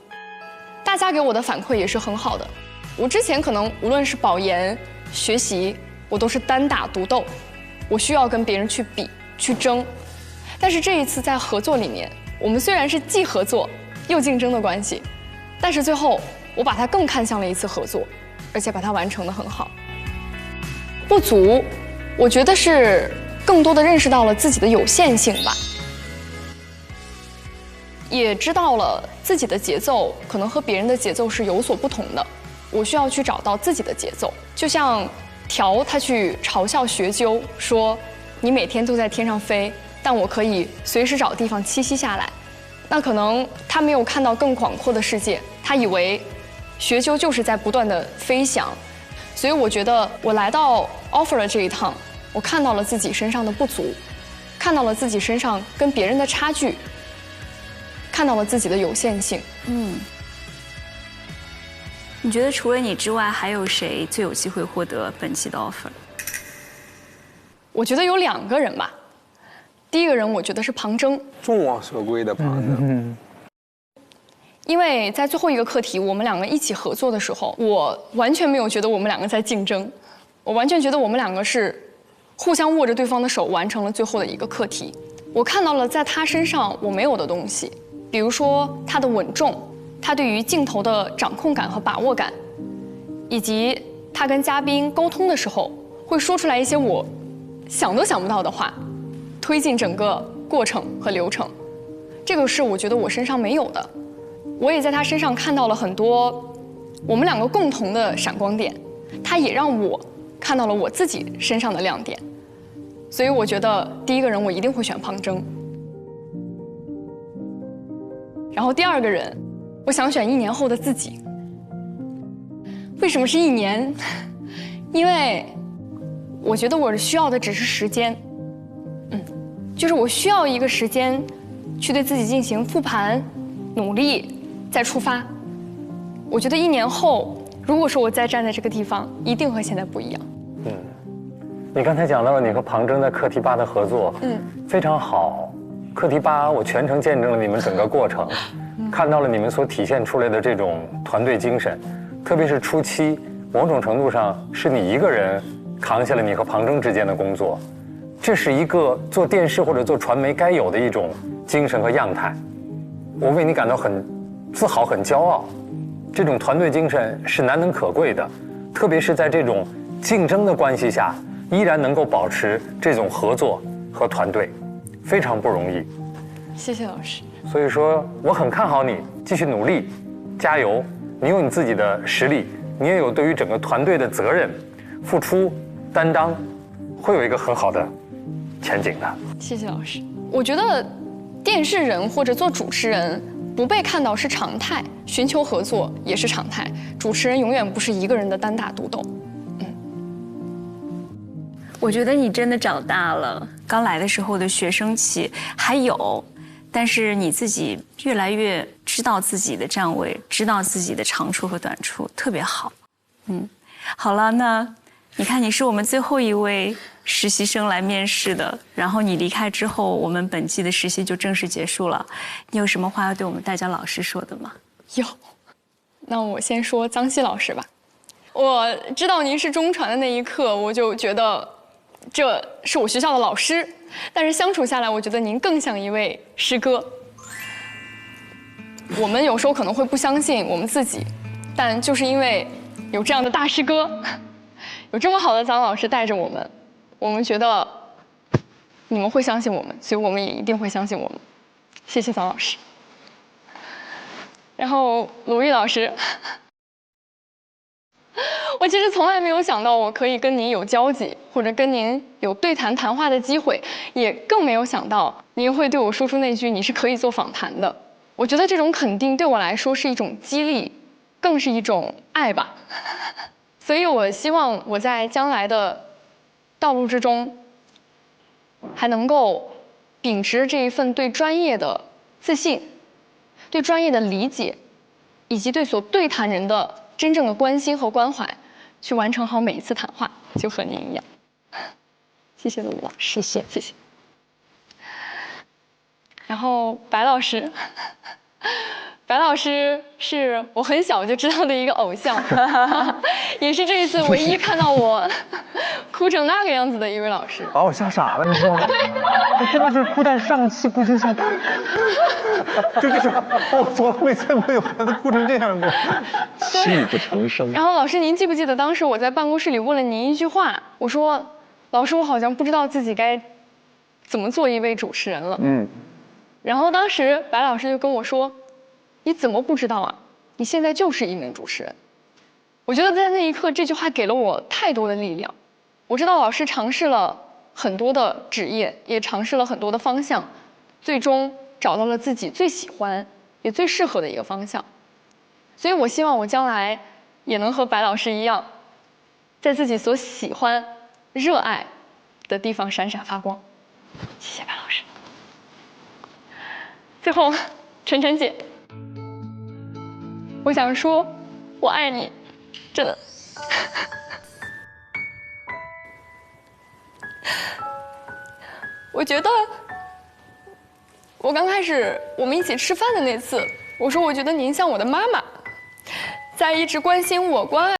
大家给我的反馈也是很好的。我之前可能无论是保研、学习，我都是单打独斗，我需要跟别人去比、去争。但是这一次在合作里面，我们虽然是既合作又竞争的关系，但是最后我把它更看向了一次合作，而且把它完成得很好。不足，我觉得是更多的认识到了自己的有限性吧，也知道了自己的节奏可能和别人的节奏是有所不同的，我需要去找到自己的节奏。就像条他去嘲笑学究说，你每天都在天上飞，但我可以随时找地方栖息下来。那可能他没有看到更广阔的世界，他以为学究就是在不断的飞翔。所以我觉得我来到 offer 的这一趟，我看到了自己身上的不足，看到了自己身上跟别人的差距，看到了自己的有限性。你觉得除了你之外，还有谁最有机会获得本期的 offer？ 我觉得有2个人吧。第一个人，我觉得是庞征，众望所归的庞征。因为在最后一个课题，我们2个一起合作的时候，我完全没有觉得我们2个在竞争，我完全觉得我们2个是互相握着对方的手，完成了最后的一个课题。我看到了在他身上我没有的东西，比如说他的稳重，他对于镜头的掌控感和把握感，以及他跟嘉宾沟通的时候会说出来一些我想都想不到的话，推进整个过程和流程。这个是我觉得我身上没有的。我也在他身上看到了很多我们2个共同的闪光点，他也让我看到了我自己身上的亮点。所以我觉得第一个人我一定会选庞征。然后第2个人，我想选1年后的自己。为什么是1年？因为我觉得我需要的只是时间，就是我需要一个时间去对自己进行复盘、努力，再出发。我觉得1年后，如果说我再站在这个地方，一定和现在不一样。你刚才讲到了你和庞征在课题8的合作，非常好。课题8我全程见证了你们整个过程，看到了你们所体现出来的这种团队精神，特别是初期，某种程度上是你一个人扛下了你和庞征之间的工作，这是一个做电视或者做传媒该有的一种精神和样态。我为你感到很自豪、很骄傲。这种团队精神是难能可贵的，特别是在这种竞争的关系下，依然能够保持这种合作和团队，非常不容易。谢谢老师。所以说，我很看好你，继续努力，加油！你有你自己的实力，你也有对于整个团队的责任、付出、担当，会有一个很好的前景的。谢谢老师。我觉得电视人或者做主持人不被看到是常态，寻求合作也是常态。主持人永远不是一个人的单打独斗。我觉得你真的长大了，刚来的时候的学生气还有，但是你自己越来越知道自己的站位，知道自己的长处和短处，特别好。好了，那你看你是我们最后一位实习生来面试的，然后你离开之后，我们本季的实习就正式结束了。你有什么话要对我们大家老师说的吗？有，那我先说张希老师吧。我知道您是中传的那一刻，我就觉得这是我学校的老师，但是相处下来，我觉得您更像一位师哥。我们有时候可能会不相信我们自己，但就是因为有这样的大师哥，有这么好的张老师带着我们觉得你们会相信我们，所以我们也一定会相信我们。谢谢桑老师。然后鲁豫老师，我其实从来没有想到我可以跟您有交集，或者跟您有对谈谈话的机会，也更没有想到您会对我说出那句“你是可以做访谈的”。我觉得这种肯定对我来说是一种激励，更是一种爱吧。所以我希望我在将来的道路之中，还能够秉持这一份对专业的自信，对专业的理解，以及对所对谈人的真正的关心和关怀，去完成好每一次谈话，就和您一样。谢谢鲁豫老师，谢谢。然后白老师，白老师是我很小就知道的一个偶像，也是这一次唯一看到我哭成那个样子的一位老师。把我吓傻了，你知道吗？他真的是哭到上气不接下气，就是我从来没见过有孩子哭成这样过，泣不成声。然后老师，您记不记得当时我在办公室里问了您一句话？我说：“老师，我好像不知道自己该怎么做一位主持人了。”然后当时白老师就跟我说：“你怎么不知道啊？你现在就是一名主持人。”我觉得在那一刻，这句话给了我太多的力量。我知道老师尝试了很多的职业，也尝试了很多的方向，最终找到了自己最喜欢也最适合的一个方向。所以我希望我将来也能和白老师一样，在自己所喜欢、热爱的地方闪闪发光。谢谢白老师。最后，晨晨姐，我想说，我爱你，真的。我觉得，我刚开始我们一起吃饭的那次，我说我觉得您像我的妈妈，在一直关心我、关爱。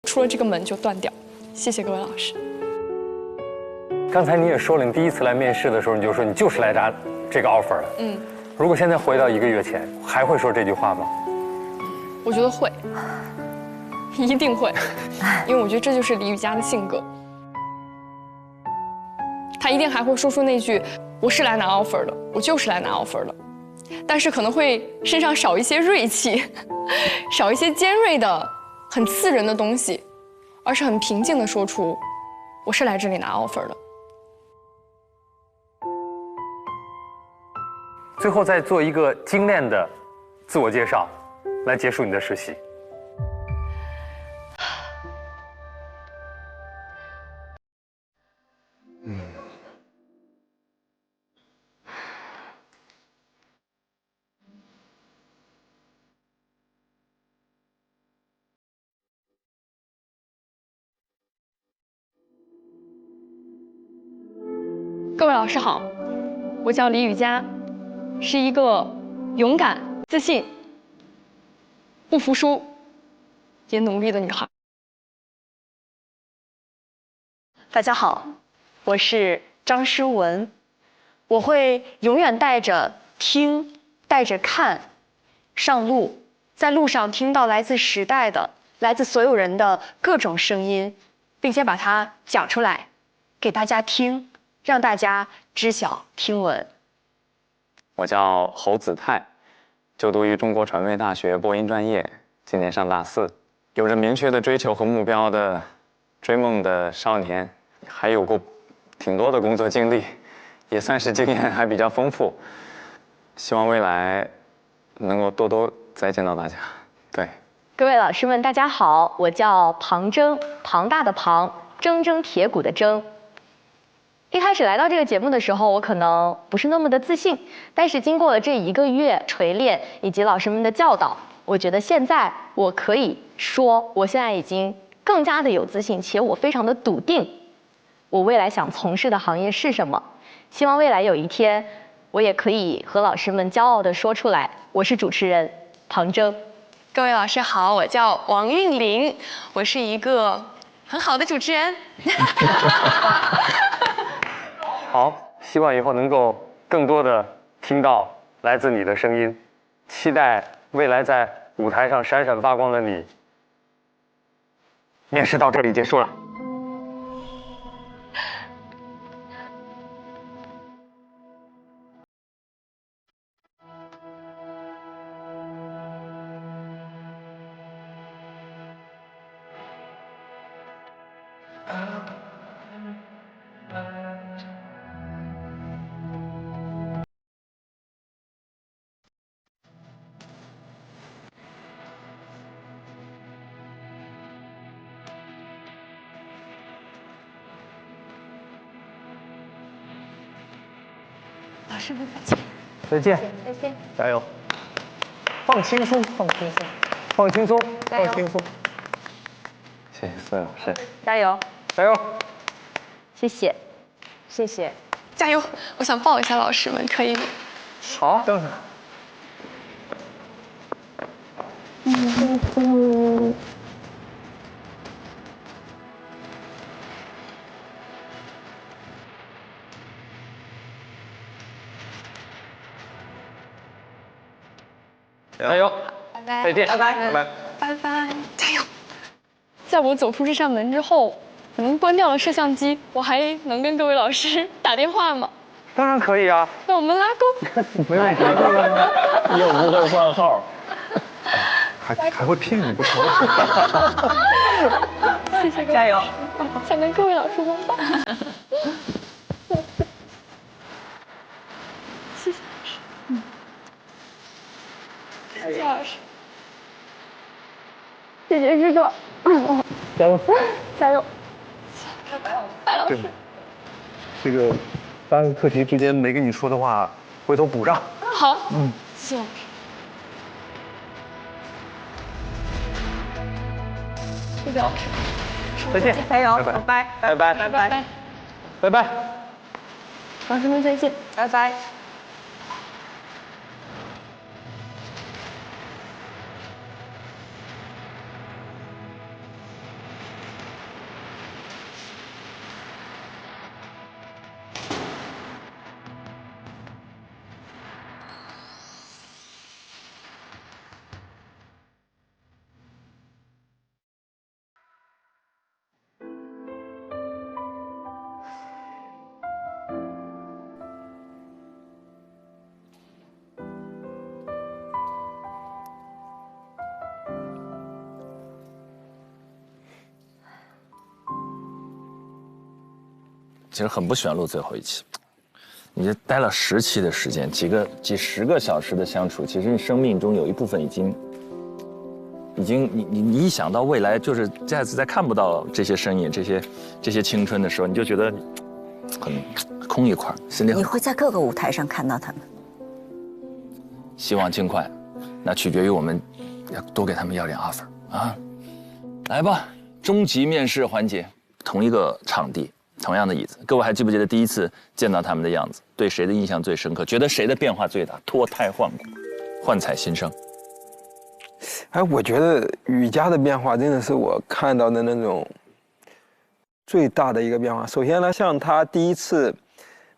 出了这个门就断掉。谢谢各位老师。刚才你也说了，你第一次来面试的时候，你就说你就是来拿这个 offer 的。如果现在回到1个月前，还会说这句话吗？我觉得会，一定会，因为我觉得这就是李宇佳的性格。他一定还会说出那句：“我是来拿 offer 的，我就是来拿 offer 的。”但是可能会身上少一些锐气，少一些尖锐的、很刺人的东西，而是很平静地说出：“我是来这里拿 offer 的。”最后再做一个精炼的自我介绍，来结束你的实习。各位老师好，我叫李宇佳，是一个勇敢、自信、不服输也努力的女孩。大家好，我是张诗文，我会永远带着听，带着看，上路，在路上听到来自时代的、来自所有人的各种声音，并且把它讲出来，给大家听，让大家知晓听闻。我叫侯子泰，就读于中国传媒大学播音专业，今年上大4，有着明确的追求和目标的追梦的少年，还有过挺多的工作经历，也算是经验还比较丰富。希望未来能够多多再见到大家。对，各位老师们，大家好，我叫庞铮，庞大的庞，铮铮铁骨的铮。一开始来到这个节目的时候，我可能不是那么的自信，但是经过了这1个月锤炼以及老师们的教导，我觉得现在我可以说，我现在已经更加的有自信，且我非常的笃定，我未来想从事的行业是什么。希望未来有一天，我也可以和老师们骄傲地说出来，我是主持人庞铮。各位老师好，我叫王韵玲，我是一个很好的主持人。好，希望以后能够更多的听到来自你的声音，期待未来在舞台上闪闪发光的你。面试到这里结束了。老师们再见。再见。再见。加油。放轻松，放轻松，放轻松，放轻松。谢谢四位老师。加油。加油。谢谢。谢谢。加油！我想抱一下老师们，可以吗？好，当然。加油！拜拜！再见！拜拜！拜拜！拜拜！加油！在我走出这扇门之后，可能关掉了摄像机，我还能跟各位老师打电话吗？当然可以啊。那我们拉钩。没问题。又不会换号，还会骗你不说。谢谢各位，加油！想跟各位老师拥抱。谢谢老师。谢谢老师。谢谢师哥。加油！加油！白老对师。这个3个课题之间没跟你说的话，回头补上。好。谢谢老师。谢谢老师。再见。加油！拜拜。拜拜。拜拜。拜拜。拜拜。老师们再见。拜拜。其实很不喜欢录最后一期，你这待了10期的时间，几十个小时的相处，其实你生命中有一部分已经，你一想到未来就是下次再看不到这些身影，这些青春的时候，你就觉得很空一块，心里很。你会在各个舞台上看到他们。希望尽快，那取决于我们要多给他们要点 offer 啊！来吧，终极面试环节，同一个场地。同样的椅子，各位还记不记得第一次见到他们的样子？对谁的印象最深刻？觉得谁的变化最大？脱胎换骨，焕彩新生。哎，我觉得雨佳的变化真的是我看到的那种最大的一个变化。首先呢，像他第一次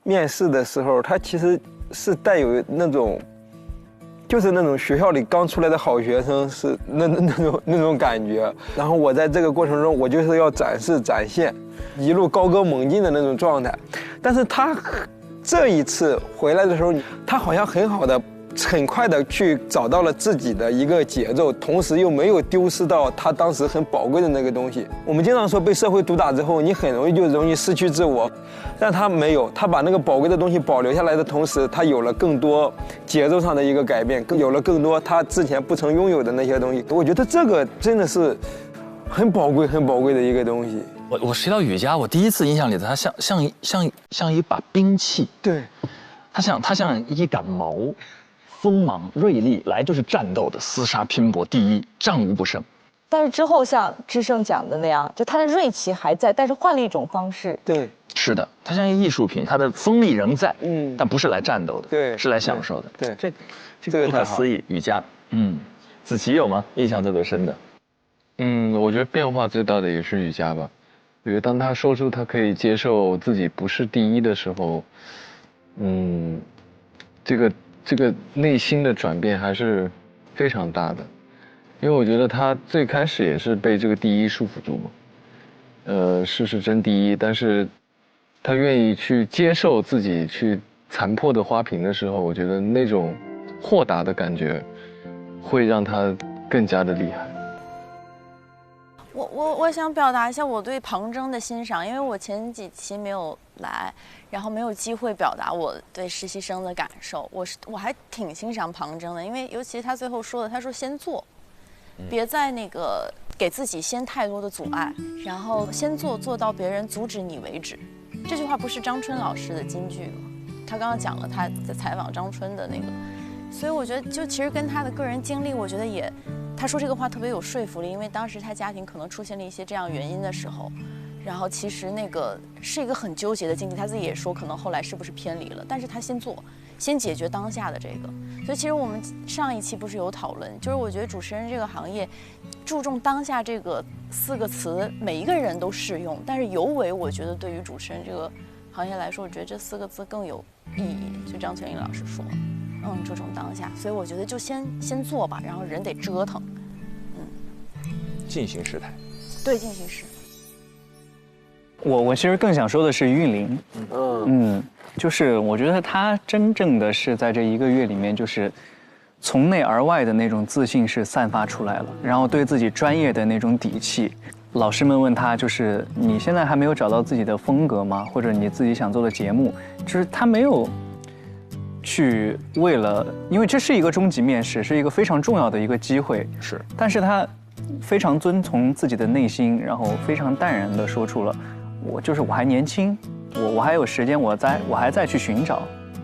面试的时候，他其实是带有那种就是那种学校里刚出来的好学生是那种感觉。然后我在这个过程中，我就是要展现，一路高歌猛进的那种状态。但是他这一次回来的时候，他好像很快的去找到了自己的一个节奏，同时又没有丢失到他当时很宝贵的那个东西。我们经常说被社会毒打之后，你很容易失去自我，但他没有，他把那个宝贵的东西保留下来的同时，他有了更多节奏上的一个改变，有了更多他之前不曾拥有的那些东西。我觉得这个真的是很宝贵的一个东西。我提到雨佳，我第一次印象里他像一把兵器，对，他像一杆矛。锋芒锐利，来就是战斗的，厮杀拼搏，第一，战无不胜。但是之后像智胜讲的那样，就他的锐气还在，但是换了一种方式。对，是的，他像一艺术品，他的锋利仍在，但不是来战斗的，对，是来享受的。对，这个不可思议。雨佳，子琪有吗？印象特别深的？我觉得变化最大的也是雨佳吧。我觉得当他说出他可以接受自己不是第一的时候，这个内心的转变还是非常大的，因为我觉得他最开始也是被这个第一束缚住嘛，是真第一，但是他愿意去接受自己去残破的花瓶的时候，我觉得那种豁达的感觉会让他更加的厉害。我想表达一下我对庞征的欣赏，因为我前几期没有来，然后没有机会表达我对实习生的感受。我还挺欣赏庞征的，因为尤其他最后说的，他说先做，别再那个给自己先太多的阻碍，然后先做到别人阻止你为止。这句话不是张春老师的金句吗？他刚刚讲了他在采访张春的那个，所以我觉得就其实跟他的个人经历，我觉得也。他说这个话特别有说服力，因为当时他家庭可能出现了一些这样原因的时候，然后其实那个是一个很纠结的境地，他自己也说可能后来是不是偏离了，但是他先解决当下的这个。所以其实我们上一期不是有讨论，就是我觉得主持人这个行业注重当下这个4个词，每一个人都适用，但是尤为我觉得对于主持人这个行业来说，我觉得这4个字更有意义。就张泉英老师说。注重当下，所以我觉得就先做吧，然后人得折腾，进行时态，对，进行时。我其实更想说的是韵玲，就是我觉得她真正的是在这1个月里面，就是从内而外的那种自信是散发出来了，然后对自己专业的那种底气。老师们问她，就是你现在还没有找到自己的风格吗？或者你自己想做的节目，就是她没有。去为了，因为这是一个终极面试，是一个非常重要的一个机会，是。但是他非常遵从自己的内心，然后非常淡然地说出了，我还年轻，我还有时间，我还在去寻找，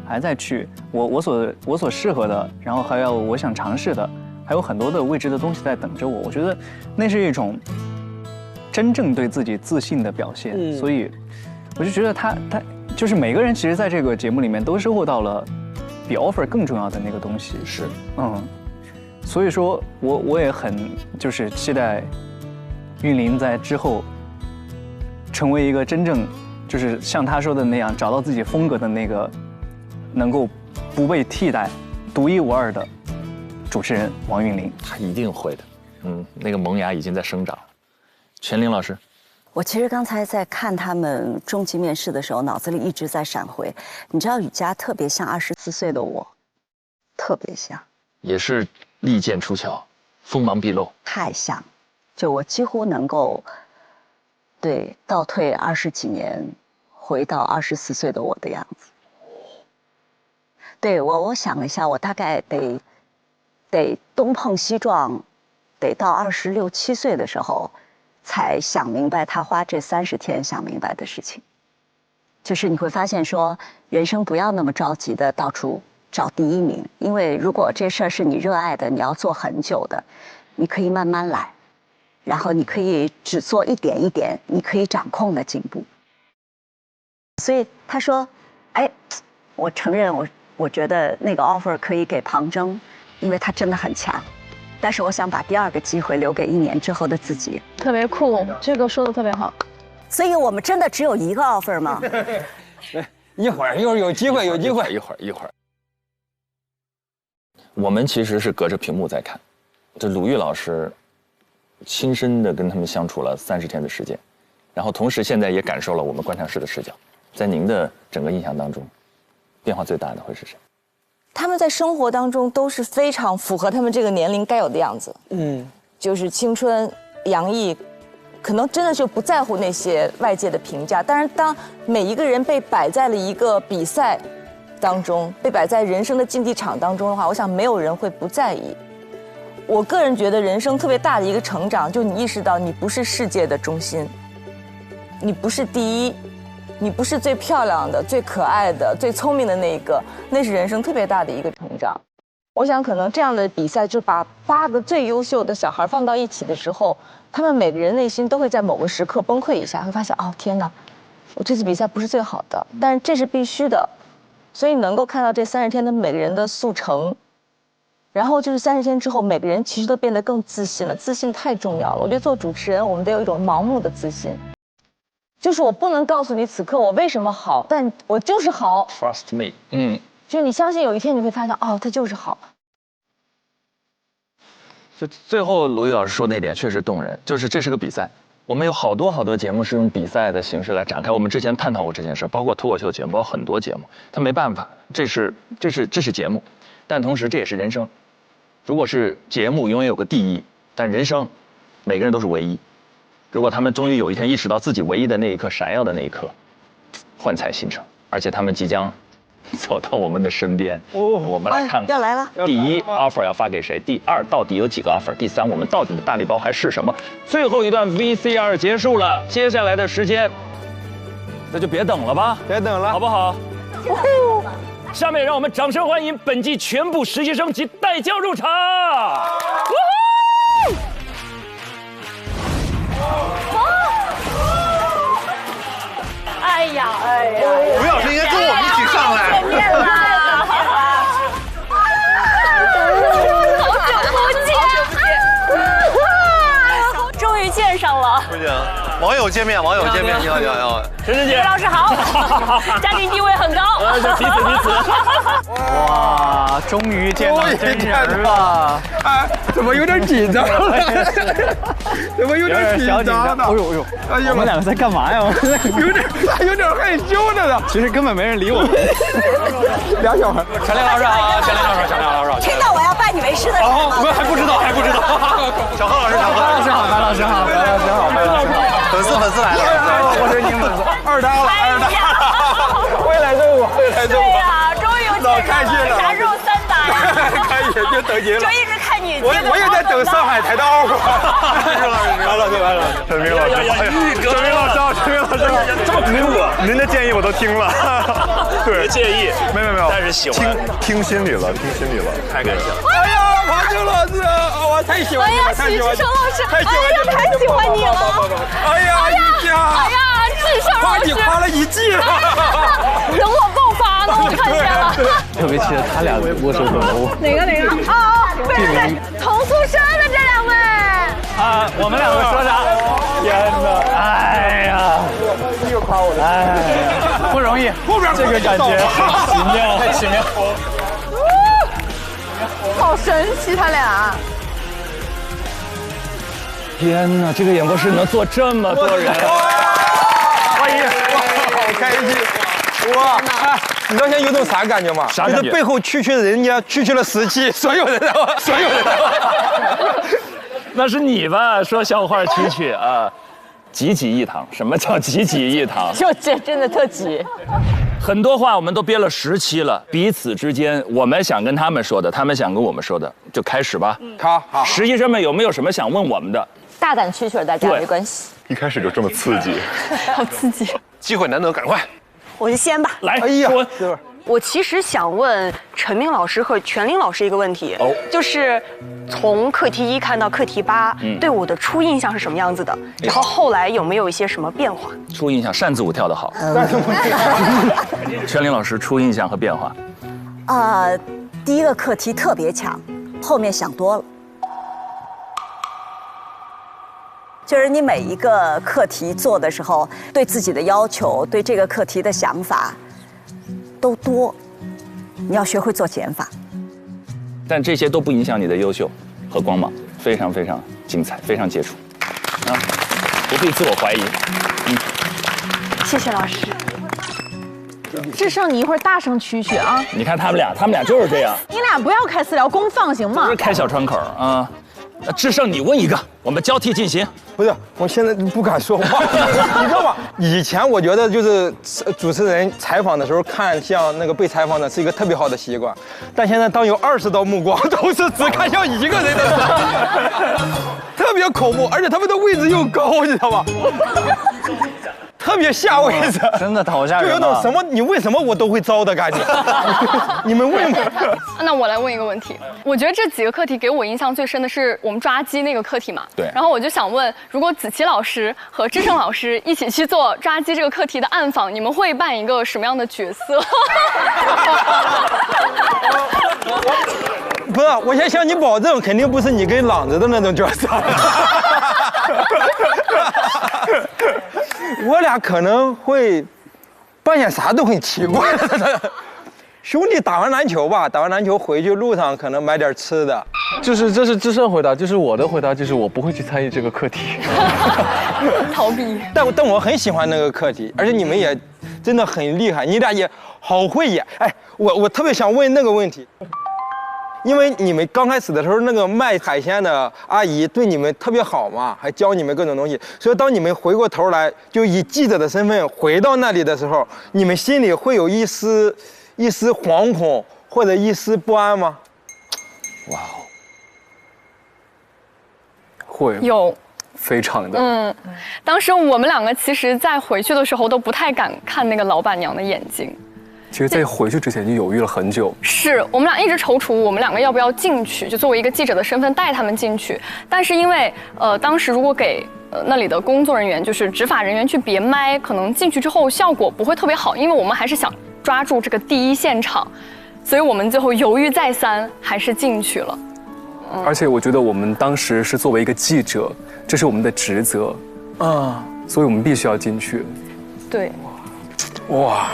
还在去我所适合的，然后还有我想尝试的，还有很多的未知的东西在等着我。我觉得那是一种真正对自己自信的表现，所以我就觉得他就是每个人其实在这个节目里面都收获到了。比 offer 更重要的那个东西是，所以说我也很就是期待韵玲在之后成为一个真正就是像他说的那样找到自己风格的那个能够不被替代、独一无二的主持人王韵玲。他一定会的，那个萌芽已经在生长。全玲老师。我其实刚才在看他们终极面试的时候，脑子里一直在闪回。你知道雨佳特别像24岁的我，特别像，也是利剑出鞘，锋芒毕露，太像，就我几乎能够，对，倒退20几年，回到24岁的我的样子。对我想了一下，我大概得东碰西撞，得到26、27岁的时候。才想明白他花这30天想明白的事情，就是你会发现说，人生不要那么着急的到处找第1名，因为如果这事儿是你热爱的，你要做很久的，你可以慢慢来，然后你可以只做一点一点你可以掌控的进步。所以他说，哎，我承认我觉得那个 offer 可以给庞征，因为他真的很强。但是我想把第2个机会留给1年之后的自己。特别酷，这个说的特别好。所以我们真的只有1个 offer 吗？一会儿有机会，有机会，一会儿。我们其实是隔着屏幕在看，这鲁豫老师亲身的跟他们相处了30天的时间，然后同时现在也感受了我们观察室的视角。在您的整个印象当中，变化最大的会是谁？他们在生活当中都是非常符合他们这个年龄该有的样子，就是青春洋溢，可能真的就不在乎那些外界的评价。但是当每一个人被摆在了一个比赛当中，被摆在人生的竞技场当中的话，我想没有人会不在意。我个人觉得人生特别大的一个成长，就你意识到你不是世界的中心，你不是第一，你不是最漂亮的、最可爱的、最聪明的那一个，那是人生特别大的一个成长。我想可能这样的比赛，就把8个最优秀的小孩放到一起的时候，他们每个人内心都会在某个时刻崩溃一下，会发现哦天哪，我这次比赛不是最好的，但是这是必须的。所以能够看到这30天的每个人的速成，然后就是30天之后，每个人其实都变得更自信了。自信太重要了，我觉得做主持人，我们得有一种盲目的自信。就是我不能告诉你此刻我为什么好，但我就是好。Trust me， 就是你相信有一天你会发现，哦，它就是好。就最后鲁豫老师说那点确实动人，就是这是个比赛，我们有好多节目是用比赛的形式来展开。我们之前探讨过这件事，包括脱口秀节目，包括很多节目，他没办法，这是节目，但同时这也是人生。如果是节目永远有个第一，但人生每个人都是唯一。如果他们终于有一天意识到自己唯一的那一刻闪耀的那一刻，幻彩新生，而且他们即将走到我们的身边，我们来看看要来了。第一 offer 要发给谁？第2到底有几个 offer？ 第3我们到底的大礼包还是什么？最后一段 VCR 结束了，接下来的时间那就别等了吧，别等了，好不好？下面让我们掌声欢迎本季全部实习生及带教入场。哎呀，吴老师应该跟我们一起上来。见面了，好久不见，终于见上了。不行，网友见面，你好，陈晨姐，吴老师好，家庭地位很高。彼此。哇，终于见到真人了！哎，怎么有点紧张了？怎么有点紧张的？哎呦，我们2个在干嘛呀？有点害羞的了。其实根本没人理我们。俩小孩。陈亮老师好，陈亮老师。听到我要拜你为师的事吗？我们还不知道。小何老师好，白老师好。粉丝来了，我是你粉丝，二搭了。会来揍我。对呀，终于有见面了，啥时候3打呀？可以，就等您了。就一直看你。我也在等上海台的offer。来了，陈明老师，这么给我，您的建议我都听了。对，介意，没有，但是喜欢，听心里了，太感谢了。哎呀，庞青老师，我太喜欢你了，许志成老师，太喜欢你了。哎呀，一家，志成老师，把你夸了1季了。等我爆发呢，我看见了。特别期待他俩握手怎么握。哪个？对，同宿舍的这2位。啊，我们2个说啥？天哪！哎呀，又夸我了，哎，不容易，后边这个感觉太奇妙，好神奇，他俩。天哪，这个演播室能坐这么多人，欢迎，好开心，哇！你知道现在有种啥感觉吗？啥感觉？就是背后区人家区了17，所有人的。那是你吧？说笑话区啊，济济一堂。什么叫济济一堂？就这真的特挤。很多话我们都憋了10期了，彼此之间我们想跟他们说的，他们想跟我们说的，就开始吧。好。实习生们有没有什么想问我们的？大胆蛐蛐，大家没关系。一开始就这么刺激，好刺激！机会难得，赶快。我就先吧。来，哎呀，我其实想问陈明老师和全林老师一个问题，就是从课题1看到课题8，对我的初印象是什么样子的？然后后来有没有一些什么变化？初印象，扇子舞跳得好。全林老师初印象和变化。第一个课题特别强，后面想多了。就是你每一个课题做的时候，对自己的要求，对这个课题的想法都多，你要学会做减法。但这些都不影响你的优秀和光芒，非常非常精彩，非常杰出，啊，不必自我怀疑。谢谢老师。智胜，你一会儿大声蛐蛐啊！你看他们俩就是这样。你俩不要开私聊，公放行吗？不是开小窗口啊。智胜，你问一个，我们交替进行。不是，我现在不敢说话，你知道吗？以前我觉得就是主持人采访的时候看向那个被采访的是一个特别好的习惯，但现在当有20道目光都是只看向一个人的时候，特别恐怖，而且他们的位置又高，你知道吗？特别下位置，真的好吓人，就有种什么你为什么我都会招的感觉。你们问吧。那我来问一个问题，我觉得这几个课题给我印象最深的是我们抓鸡那个课题嘛。对。然后我就想问，如果子琪老师和智胜老师一起去做抓鸡这个课题的暗访，你们会扮一个什么样的角色？不是，我先向你保证，肯定不是你跟朗子的那种角色。我俩可能会扮演啥都很奇怪的。兄弟打完篮球吧，打完篮球回去路上可能买点吃的。这是智胜回答，就是我的回答，就是我不会去参与这个课题。逃避。但我很喜欢那个课题，而且你们也真的很厉害，你俩也好会演。哎，我特别想问那个问题。因为你们刚开始的时候，那个卖海鲜的阿姨对你们特别好嘛，还教你们各种东西，所以当你们回过头来，就以记者的身份回到那里的时候，你们心里会有一丝惶恐或者一丝不安吗？哇哦，会有。非常的。当时我们两个其实在回去的时候都不太敢看那个老板娘的眼睛。其实，在回去之前就犹豫了很久。是我们俩一直踌躇，我们两个要不要进去，就作为一个记者的身份带他们进去。但是因为当时如果给那里的工作人员，就是执法人员去别麦，可能进去之后效果不会特别好，因为我们还是想抓住这个第一现场，所以我们最后犹豫再三，还是进去了。而且我觉得我们当时是作为一个记者，这是我们的职责啊，所以我们必须要进去。对，哇。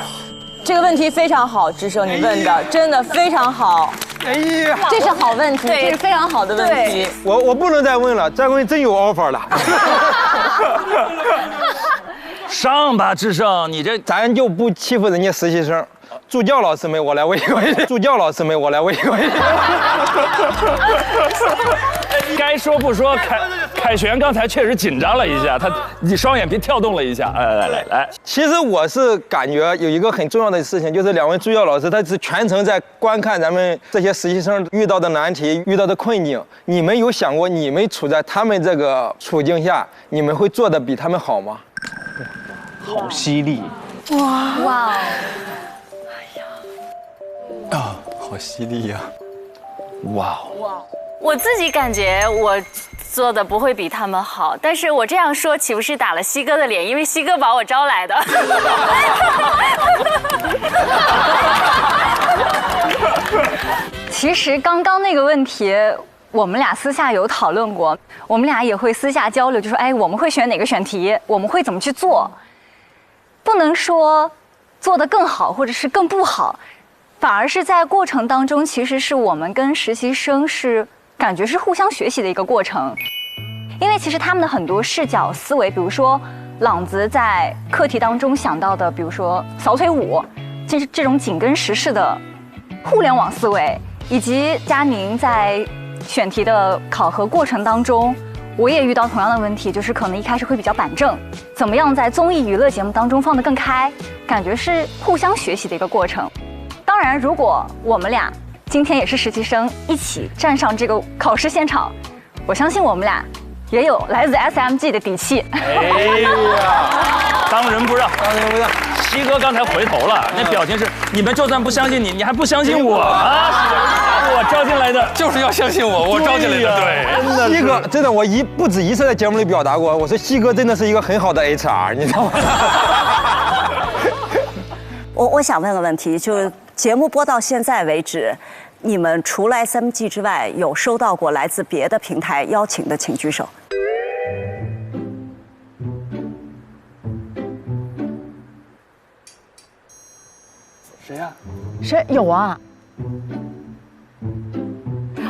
这个问题非常好，智胜你问的真的非常好。哎呀，这是好问题，这是非常好的问题。我不能再问了，再问真有 offer 了。上吧，智胜，你这咱就不欺负人家实习生。助教老师们，我来问一个问题。助教老师们，我来问一个问题。该说不说，凯旋刚才确实紧张了一下，你双眼皮跳动了一下。来，其实我是感觉有一个很重要的事情，就是两位助教老师，他是全程在观看咱们这些实习生遇到的难题、遇到的困境。你们有想过，你们处在他们这个处境下，你们会做得比他们好吗？好犀利！哇！啊，好犀利呀！哇！我自己感觉我做的不会比他们好，但是我这样说岂不是打了西哥的脸？因为西哥把我招来的。其实刚刚那个问题，我们俩私下有讨论过，我们俩也会私下交流，就说哎，我们会选哪个选题，我们会怎么去做，不能说做得更好或者是更不好，反而是在过程当中，其实是我们跟实习生是感觉是互相学习的一个过程，因为其实他们的很多视角思维，比如说朗子在课题当中想到的，比如说扫腿舞，就是这种紧跟时事的互联网思维，以及佳宁在选题的考核过程当中，我也遇到同样的问题，就是可能一开始会比较板正，怎么样在综艺娱乐节目当中放得更开，感觉是互相学习的一个过程。当然，如果我们俩今天也是实习生，一起站上这个考试现场，我相信我们俩也有来自 SMG 的底气。哎呀，当仁不让，当仁不让。西哥刚才回头了，那表情是你们就算不相信你，你还不相信我啊？我招进来的就是要相信我，我招进来的。对，真的。西哥真的，我不止一次在节目里表达过，我说西哥真的是一个很好的 HR， 你知道吗？我想问个问题，就是节目播到现在为止，你们除了 SMG 之外，有收到过来自别的平台邀请的，请举手。谁呀？谁有啊？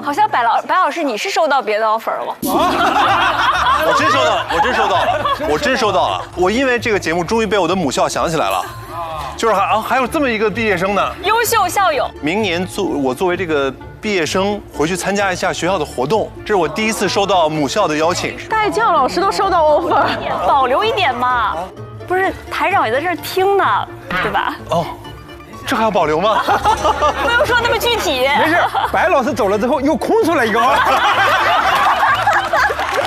好像白老师你是收到别的 offer 了吗？我真收到了，我真收到了，我真收到了。我因为这个节目终于被我的母校想起来了，就是还有这么一个毕业生呢，优秀校友。明年我作为这个毕业生回去参加一下学校的活动，这是我第一次收到母校的邀请。代教老师都收到 offer， 保留一点嘛。不是台长也在这儿听呢，对吧？哦，这还要保留吗？不用说那么具体。没事，白老师走了之后又空出来一个。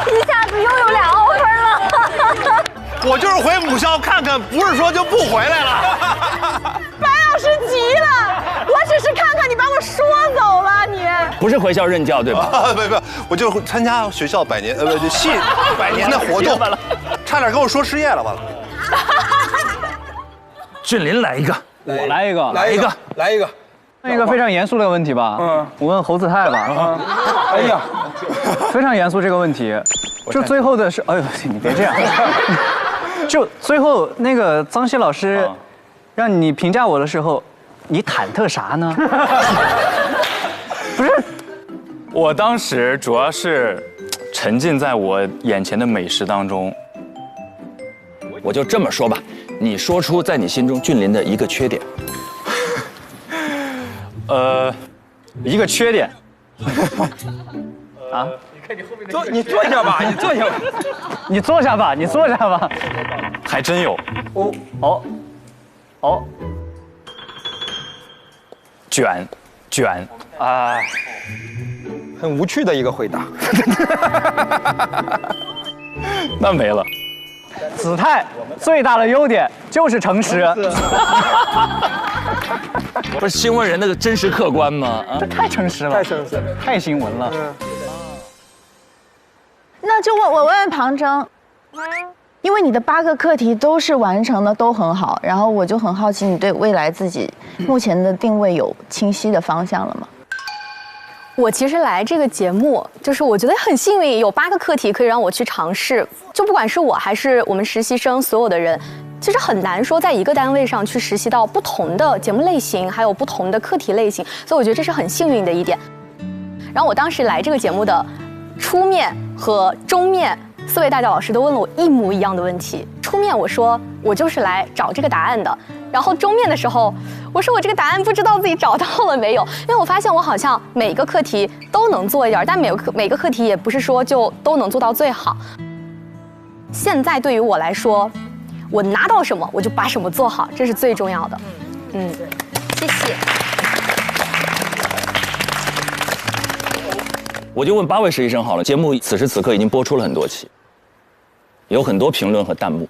一下子又有2 offer 了。我就是回母校看看，不是说就不回来了。白老师急了，我只是看看你把我说走了，你不是回校任教对吧？不，我就参加学校100年系100年的活动，差点跟我说失业了，完了。俊林来一个，我来一个，来一个。问一个非常严肃的问题吧。我问侯子泰吧。哎呀，非常严肃这个问题，就最后的是，哎呦，你别这样。就最后那个张希老师，让你评价我的时候，你忐忑啥呢？不是，我当时主要是沉浸在我眼前的美食当中。我就这么说吧，你说出在你心中俊林的一个缺点。一个缺点。啊？你坐下吧，你坐下吧，你坐下吧，你坐下吧。还真有。哦。卷，哎，很无趣的一个回答。那没了。子泰最大的优点就是诚实。不是新闻人那个真实客观吗？这太诚实了，太诚实，太新闻了。那就我问庞征，因为你的8个课题都是完成的都很好，然后我就很好奇，你对未来自己目前的定位有清晰的方向了吗？我其实来这个节目，就是我觉得很幸运，有8个课题可以让我去尝试。就不管是我还是我们实习生，所有的人，其实很难说在一个单位上去实习到不同的节目类型，还有不同的课题类型。所以我觉得这是很幸运的一点。然后我当时来这个节目的初面和中面，4位代教老师都问了我一模一样的问题。初面我说我就是来找这个答案的，然后中面的时候我说我这个答案不知道自己找到了没有，因为我发现我好像每个课题都能做一点，但每个课题也不是说就都能做到最好。现在对于我来说，我拿到什么我就把什么做好，这是最重要的。谢谢。我就问8位实习生好了，节目此时此刻已经播出了很多期，有很多评论和弹幕，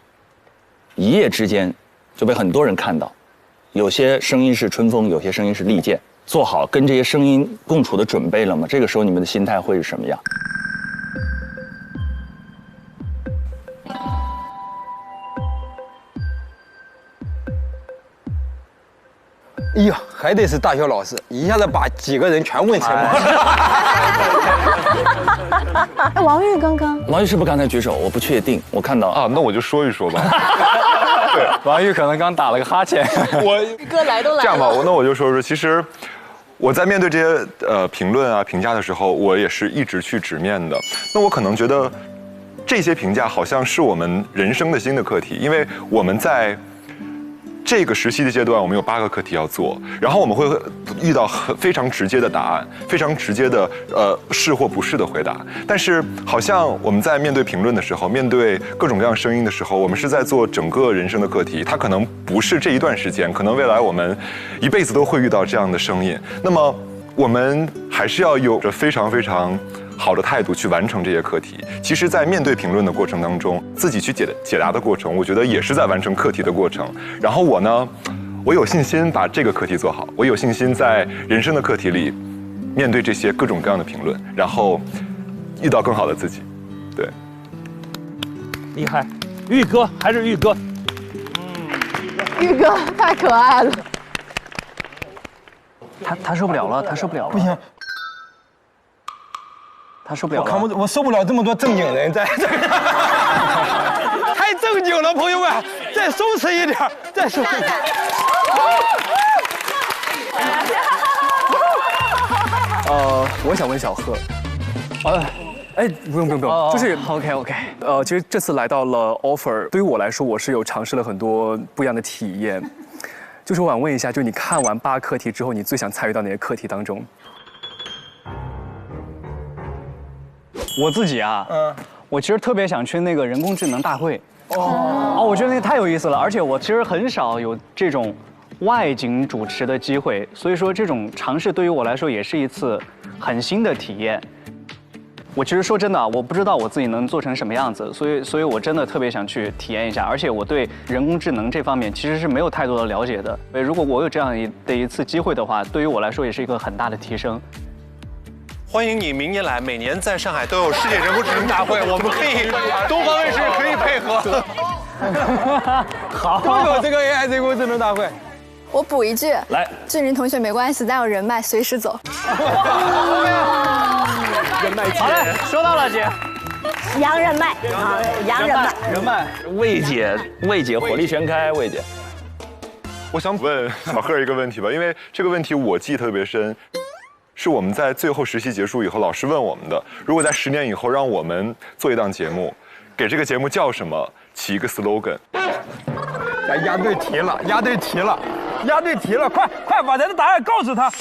一夜之间就被很多人看到，有些声音是春风，有些声音是利剑，做好跟这些声音共处的准备了吗？这个时候你们的心态会是什么样？哎呀，还得是大学老师，一下子把几个人全问沉默。哎，王玉刚刚，王玉是不是刚才举手？我不确定，我看到啊，那我就说一说吧。对，王玉可能刚打了个哈欠。哥来都来了。这样吧，那我就说说，其实我在面对这些评论啊、评价的时候，我也是一直去直面的。那我可能觉得这些评价好像是我们人生的新的课题，因为我们在这个实习的阶段，我们有8个课题要做，然后我们会遇到非常直接的答案，非常直接的是或不是的回答。但是好像我们在面对评论的时候，面对各种各样声音的时候，我们是在做整个人生的课题，它可能不是这一段时间，可能未来我们一辈子都会遇到这样的声音。那么我们还是要有着非常非常好的态度去完成这些课题。其实，在面对评论的过程当中，自己去解答的过程，我觉得也是在完成课题的过程。然后我呢，我有信心把这个课题做好，我有信心在人生的课题里面对这些各种各样的评论，然后遇到更好的自己。对，厉害，玉哥还是玉哥。玉哥太可爱了。他受不了了，他受不了了。不行。他受不了了，我受不了这么多正经人在，太正经了，朋友们，再松弛一点，再松弛一点。我想问小贺，不用，就是 OK， 其实这次来到了 offer， 对于我来说，我是有尝试了很多不一样的体验。就是我想问一下，就你看完8个课题之后，你最想参与到哪些课题当中？我自己啊，我其实特别想去那个人工智能大会。我觉得那个太有意思了，而且我其实很少有这种外景主持的机会，所以说这种尝试对于我来说也是一次很新的体验。我其实说真的，我不知道我自己能做成什么样子，所以我真的特别想去体验一下。而且我对人工智能这方面其实是没有太多的了解的。如果我有这样的一次机会的话，对于我来说也是一个很大的提升。欢迎你明年来，每年在上海都有世界人工智能大会，我们可以东方卫视可以配合。好，都有这个 AI 人工智能大会。我补一句，来，俊林同学没关系，咱有人脉，随时走。人脉，好嘞，说到了姐，洋人脉啊，洋人脉，魏姐火力全开，魏姐。我想问小贺一个问题吧，因为这个问题我记得特别深。是我们在最后实习结束以后，老师问我们的：如果在10年以后让我们做一档节目，给这个节目叫什么？起一个 slogan。押对题了，快把咱的答案告诉他。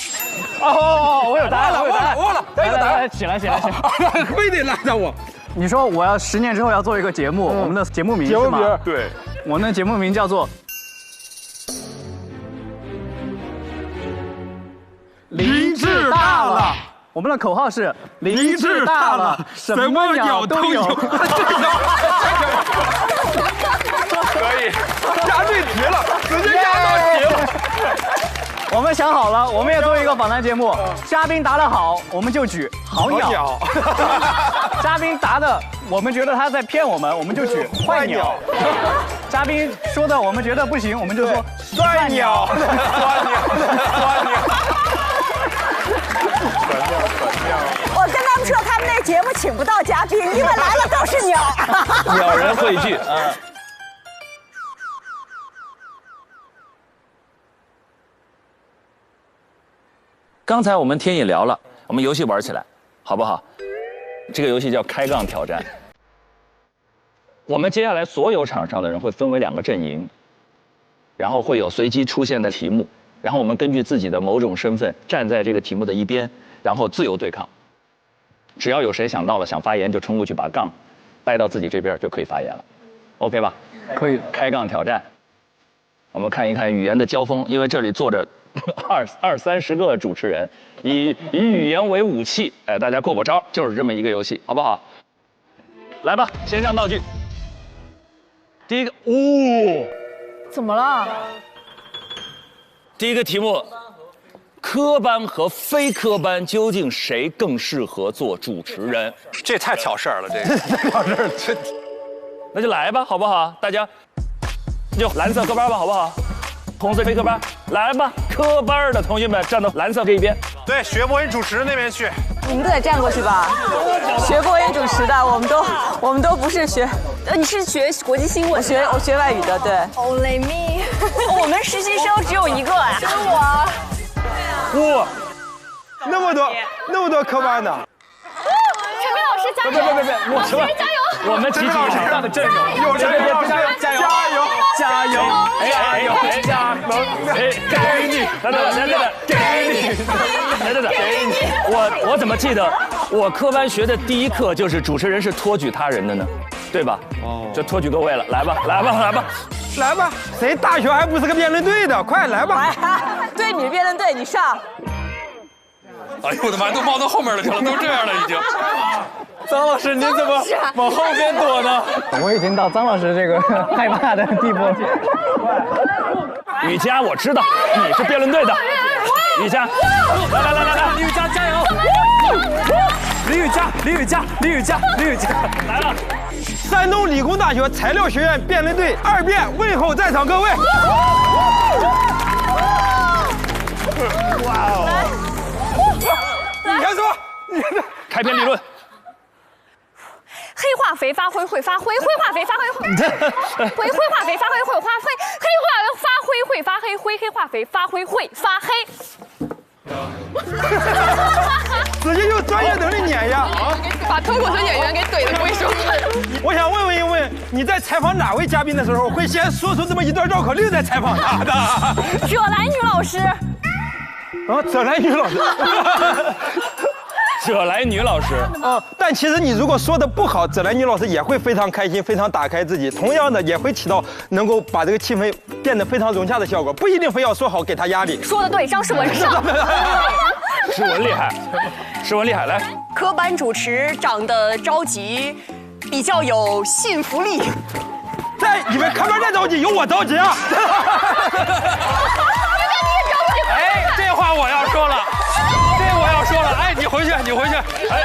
我有答案了，忘了，来，起来，非得拉着我。你说我要10年之后要做一个节目，我们的节目名是吗？对，我们的节目名叫做。林志大了，我们的口号是林志大了，什么鸟都有。可以，押对题了，直接押到题了。我们想好了，我们也做一个访谈节目，嘉宾答得好，我们就举好鸟；嘉宾答的我们觉得他在骗我们，我们就举坏鸟；嘉宾说的我们觉得不行，我们就说帅鸟。我跟他们说，他们那节目请不到嘉宾，因为来了都是鸟。鸟人汇聚啊！刚才我们天也聊了，我们游戏玩起来，好不好？这个游戏叫开杠挑战。我们接下来所有场上的人会分为2个阵营，然后会有随机出现的题目，然后我们根据自己的某种身份站在这个题目的一边，然后自由对抗。只要有谁想到了想发言，就冲过去把杠掰到自己这边就可以发言了 ，OK 吧？可以。开杠挑战，我们看一看语言的交锋，因为这里坐着20-30个主持人，以语言为武器，大家过过招，就是这么一个游戏，好不好？来吧，先上道具。第一个，怎么了？第一个题目。科班和非科班究竟谁更适合做主持人？这太挑事儿了，这个太挑事儿了，那就来吧，好不好？大家就蓝色科班吧，好不好？红色非科班，来吧，科班的同学们站到蓝色这一边。对，学播音主持那边去。你们都得站过去吧？学播音主持的，我们都不是学。你是学国际新闻？我学外语的，对。Only me。我们实习生只有一个呀。就是我。哇，那么多科班的。陈飞老师加油！别，老师加油！我们齐齐上上的阵容，有陈飞老师加油！给你，给你，我怎么记得我科班学的第一课就是主持人是托举他人的呢？对吧？就托举各位了，来吧，谁大学还不是个辩论队的？快来吧！对，你是辩论队，你上。哎呦我的妈，都冒到后面了去了，都这样了已经。张老师，您怎么往后边躲呢？我已经到张老师这个害怕的地步。雨佳，我知道你是辩论队的。雨佳，来，雨佳加油！李雨佳，来了！山东理工大学材料学院辩论队2辩问候在场各位。哇哦！你先说，开篇理论。黑化肥发灰会发灰，灰化肥发灰会灰化肥发灰会发灰，黑化发灰会发黑灰，黑化肥发灰会发黑。直接用专业能力碾压，把脱口秀演员给怼的不会说话。我想问一问，你在采访哪位嘉宾的时候，会先说出这么一段绕口令再采访他的？葛兰女老师。葛兰女老师。葛莱女老师但其实你如果说的不好，葛莱女老师也会非常开心，非常打开自己，同样的也会起到能够把这个气氛变得非常融洽的效果，不一定非要说好给他压力。说的对，张世文上。诗文厉害，诗文厉害，来。科班主持长得着急，比较有信服力。在你们科班再着急，有我着急啊！哎，这话我要说了。我要说了，哎，你回去，哎，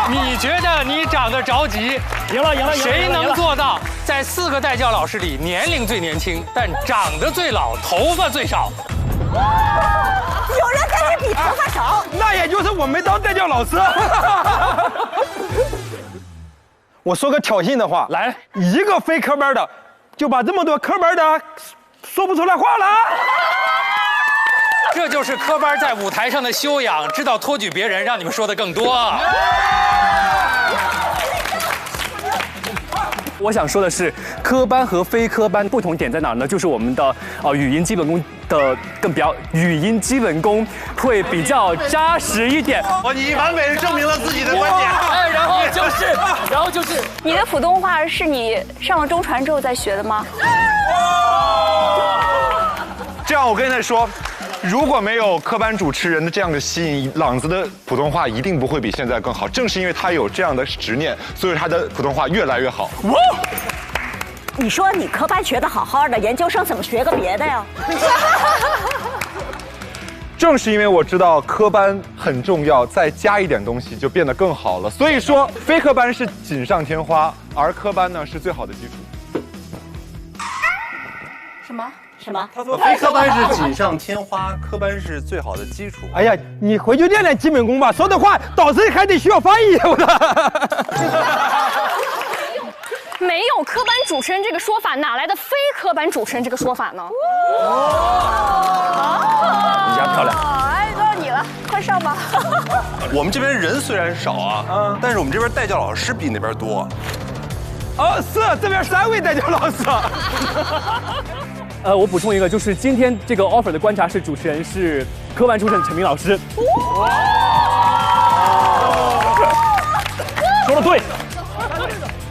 你觉得你长得着急？赢了！谁能做到在4个带教老师里年龄最年轻，但长得最老，头发最少？有人跟你比头发少，那也就是我没当带教老师。我说个挑衅的话，来，一个非科班的，就把这么多科班的说不出来话了。这就是科班在舞台上的修养，知道托举别人，让你们说的更多。我想说的是，科班和非科班不同点在哪儿呢？就是我们的语音基本功的语音基本功会比较扎实一点。你完美的证明了自己的观点。哎，然后就是，你的普通话是你上了中传之后再学的吗？这样我跟他说，如果没有科班主持人的这样的吸引，朗子的普通话一定不会比现在更好。正是因为他有这样的执念，所以他的普通话越来越好。你说你科班学得好好的，研究生怎么学个别的呀？正是因为我知道科班很重要，再加一点东西就变得更好了。所以说，非科班是锦上添花，而科班呢是最好的基础。什么？他说非科班是锦上添花，科班是最好的基础。哎呀，你回去练练基本功吧，说的话导师还得需要翻译。没有科班主持人这个说法，哪来的非科班主持人这个说法呢？你家漂亮。哎，到你了，快上吧。我们这边人虽然少啊，但是我们这边带教老师比那边多。是这边3位带教老师。我补充一个，就是今天这个 offer 的观察室主持人是科班出身的陈明老师。说的对。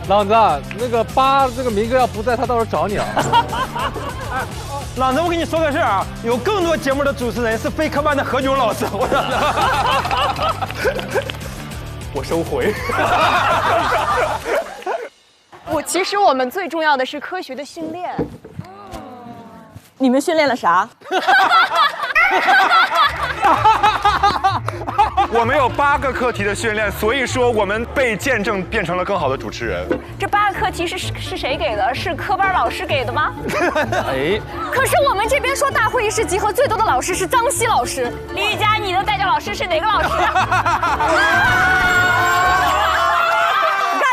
朗子，那个8这个明哥要不在，他到时候找你啊。朗子，我跟你说个事儿啊，有更多节目的主持人是非科班的何炅老师。我收回。其实我们最重要的是科学的训练。你们训练了啥？我们有8个课题的训练，所以说我们被见证变成了更好的主持人。这8个课题是谁给的？是科班老师给的吗？哎，可是我们这边说大会议室集合最多的老师是张希老师。李佳，你的带教老师是哪个老师？干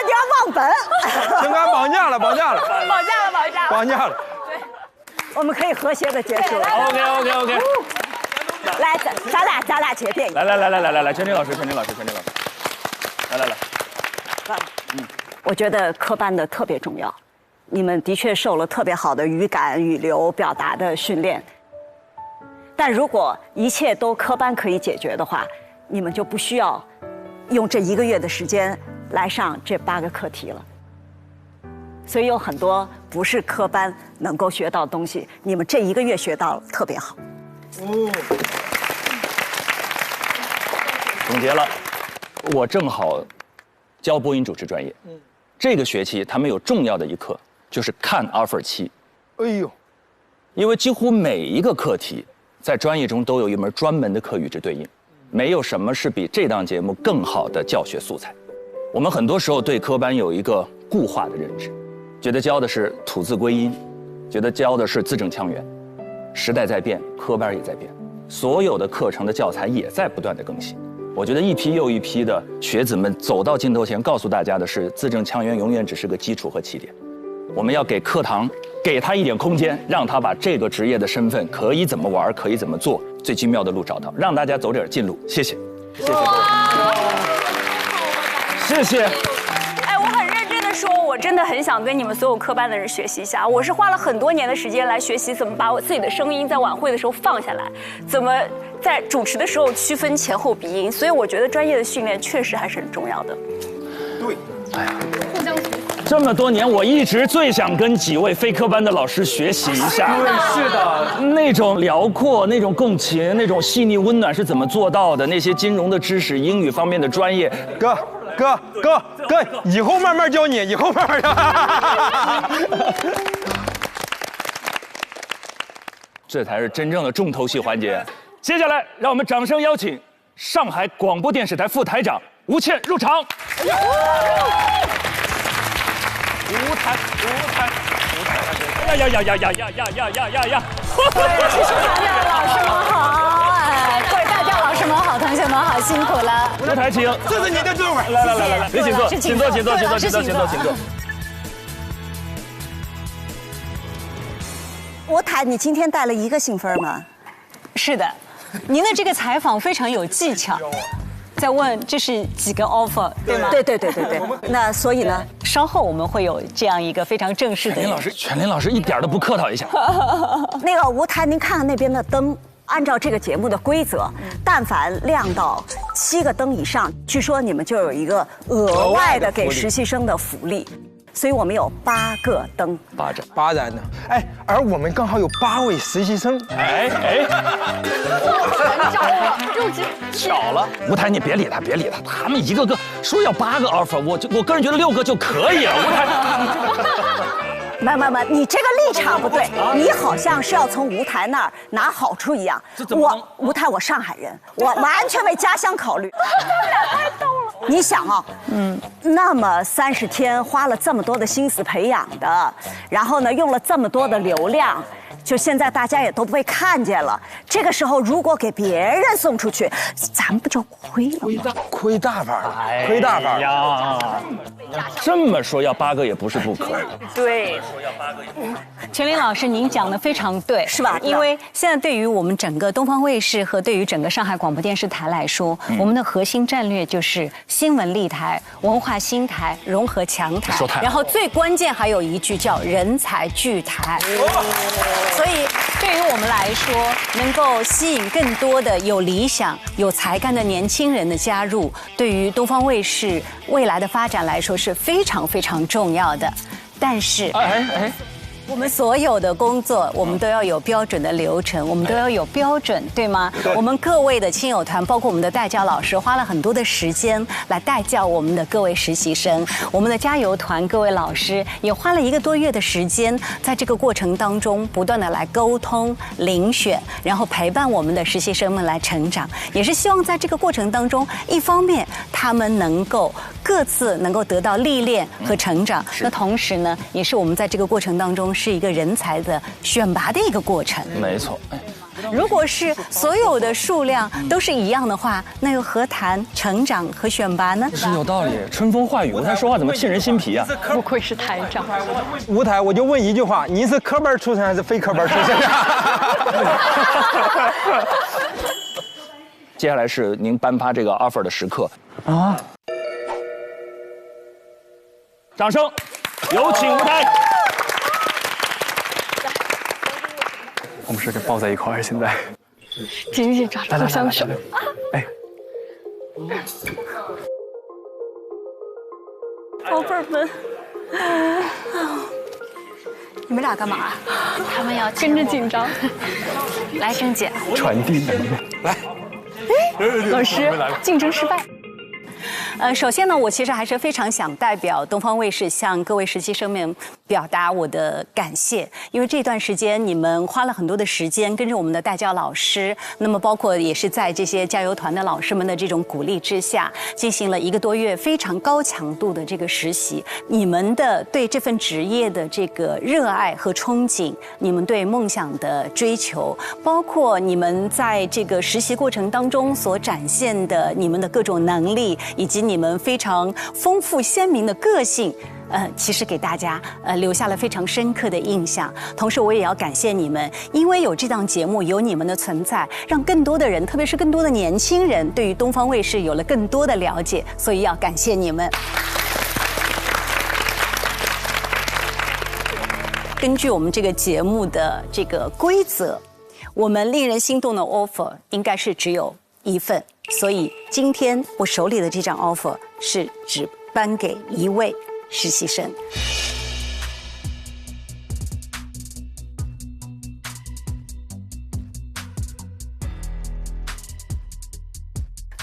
点忘本。情感绑架了。绑架了。我们可以和谐的结束。OK。来，咱俩结辩。来，陈婷老师，来。我觉得科班的特别重要，你们的确受了特别好的语感、语流、表达的训练。但如果一切都科班可以解决的话，你们就不需要用这1个月的时间来上这8个课题了。所以有很多不是科班能够学到的东西，你们这1个月学到了，特别好。总结了，我正好教播音主持专业。这个学期他们有重要的一课，就是看阿尔法7。哎呦，因为几乎每一个课题在专业中都有一门专门的课与之对应，没有什么是比这档节目更好的教学素材。我们很多时候对科班有一个固化的认知，觉得教的是吐字归音，觉得教的是字正腔圆。时代在变，科班也在变，所有的课程的教材也在不断的更新。我觉得一批又一批的学子们走到镜头前，告诉大家的是，字正腔圆永远只是个基础和起点。我们要给课堂给他一点空间，让他把这个职业的身份可以怎么玩，可以怎么做，最精妙的路找到，让大家走点近路。谢谢，谢谢，谢谢。哎，我很认真的说，我真的很想跟你们所有科班的人学习一下。我是花了很多年的时间来学习怎么把我自己的声音在晚会的时候放下来，怎么在主持的时候区分前后鼻音。所以我觉得专业的训练确实还是很重要的。对，哎呀，互相学习。这么多年，我一直最想跟几位非科班的老师学习一下。对，是的，那种辽阔、那种共情、那种细腻温暖是怎么做到的？那些金融的知识、英语方面的专业，哥，以后慢慢教你，以后慢慢教。这才是真正的重头戏环节。接下来，让我们掌声邀请上海广播电视台副台长吴倩入场。舞台，呀！技术台的老师们好，哎，各位大家老师们好，同学们好，辛苦了。舞台请，这是你的座位，来，别请坐，请坐。吴台，你今天带了1个信封吗？是的，您的这个采访非常有技巧。在问这是几个 offer， 对吗？对。那所以呢，稍后我们会有这样一个非常正式的。全林老师一点都不客套一下。那个吴台，您看看那边的灯，按照这个节目的规则，但凡亮到7个灯以上，据说你们就有一个额外的给实习生的福利。所以我们有8个灯，8盏呢。哎，而我们刚好有8位实习生。哎，巧了，吴台你别理他，他们一个个说要8个 offer， 我个人觉得6个就可以了。吴台，没，你这个立场不对，你好像是要从吴台那儿拿好处一样。吴台，我上海人，我完全为家乡考虑。他们俩太逗了。你想啊，那么30天花了这么多的心思培养的，然后呢用了这么多的流量，就现在大家也都被看见了。这个时候如果给别人送出去，咱们不就亏了吗？亏大发了，呀！这么说要8个也不是不可以。对，全林老师您讲的非常对，是吧？因为现在对于我们整个东方卫视和对于整个上海广播电视台来说，我们的核心战略就是新闻立台、文化新台、融合强台，然后最关键还有一句叫人才聚台。所以对于我们来说，能够吸引更多的有理想、有才干的年轻人的加入，对于东方卫视未来的发展来说是非常非常重要的。但是，我们所有的工作，我们都要有标准的流程，我们都要有标准，对吗？我们各位的亲友团，包括我们的带教老师，花了很多的时间来带教我们的各位实习生。我们的加油团各位老师也花了1个多月的时间，在这个过程当中不断的来沟通、遴选，然后陪伴我们的实习生们来成长。也是希望在这个过程当中，一方面他们能够各自能够得到历练和成长，那同时呢，也是我们在这个过程当中是一个人才的选拔的一个过程。没错。如果是所有的数量都是一样的话，那又何谈成长和选拔呢？是有道理，春风化雨，他说话怎么沁人心脾啊？不愧是台长。吴台，我就问一句话，您是科班出身还是非科班出身？接下来是您颁发这个 offer 的时刻啊！掌声，有请吴台。我们是给抱在一块儿，现在紧紧抓住互相的手。哎，宝贝儿们，你们俩干嘛？他们要跟着紧张。来，甄姐，传递能量。来，老师，竞争失败。首先呢，我其实还是非常想代表东方卫视向各位实习生们表达我的感谢，因为这段时间你们花了很多的时间跟着我们的带教老师，那么包括也是在这些加油团的老师们的这种鼓励之下，进行了1个多月非常高强度的这个实习。你们的对这份职业的这个热爱和憧憬，你们对梦想的追求，包括你们在这个实习过程当中所展现的你们的各种能力，以及你们非常丰富鲜明的个性，其实给大家留下了非常深刻的印象。同时，我也要感谢你们，因为有这档节目，有你们的存在，让更多的人，特别是更多的年轻人，对于东方卫视有了更多的了解。所以要感谢你们。根据我们这个节目的这个规则，我们令人心动的 offer 应该是只有1份，所以今天我手里的这张 offer 是只颁给1位实习生。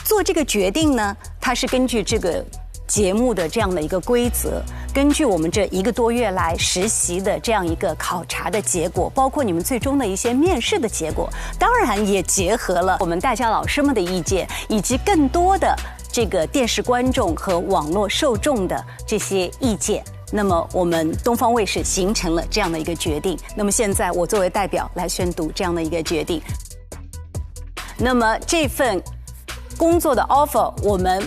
做这个决定呢，它是根据这个节目的这样的一个规则，根据我们这1个多月来实习的这样一个考察的结果，包括你们最终的一些面试的结果，当然也结合了我们大家老师们的意见，以及更多的这个电视观众和网络受众的这些意见。那么我们东方卫视形成了这样的一个决定。那么现在我作为代表来宣读这样的一个决定。那么这份工作的 offer 我们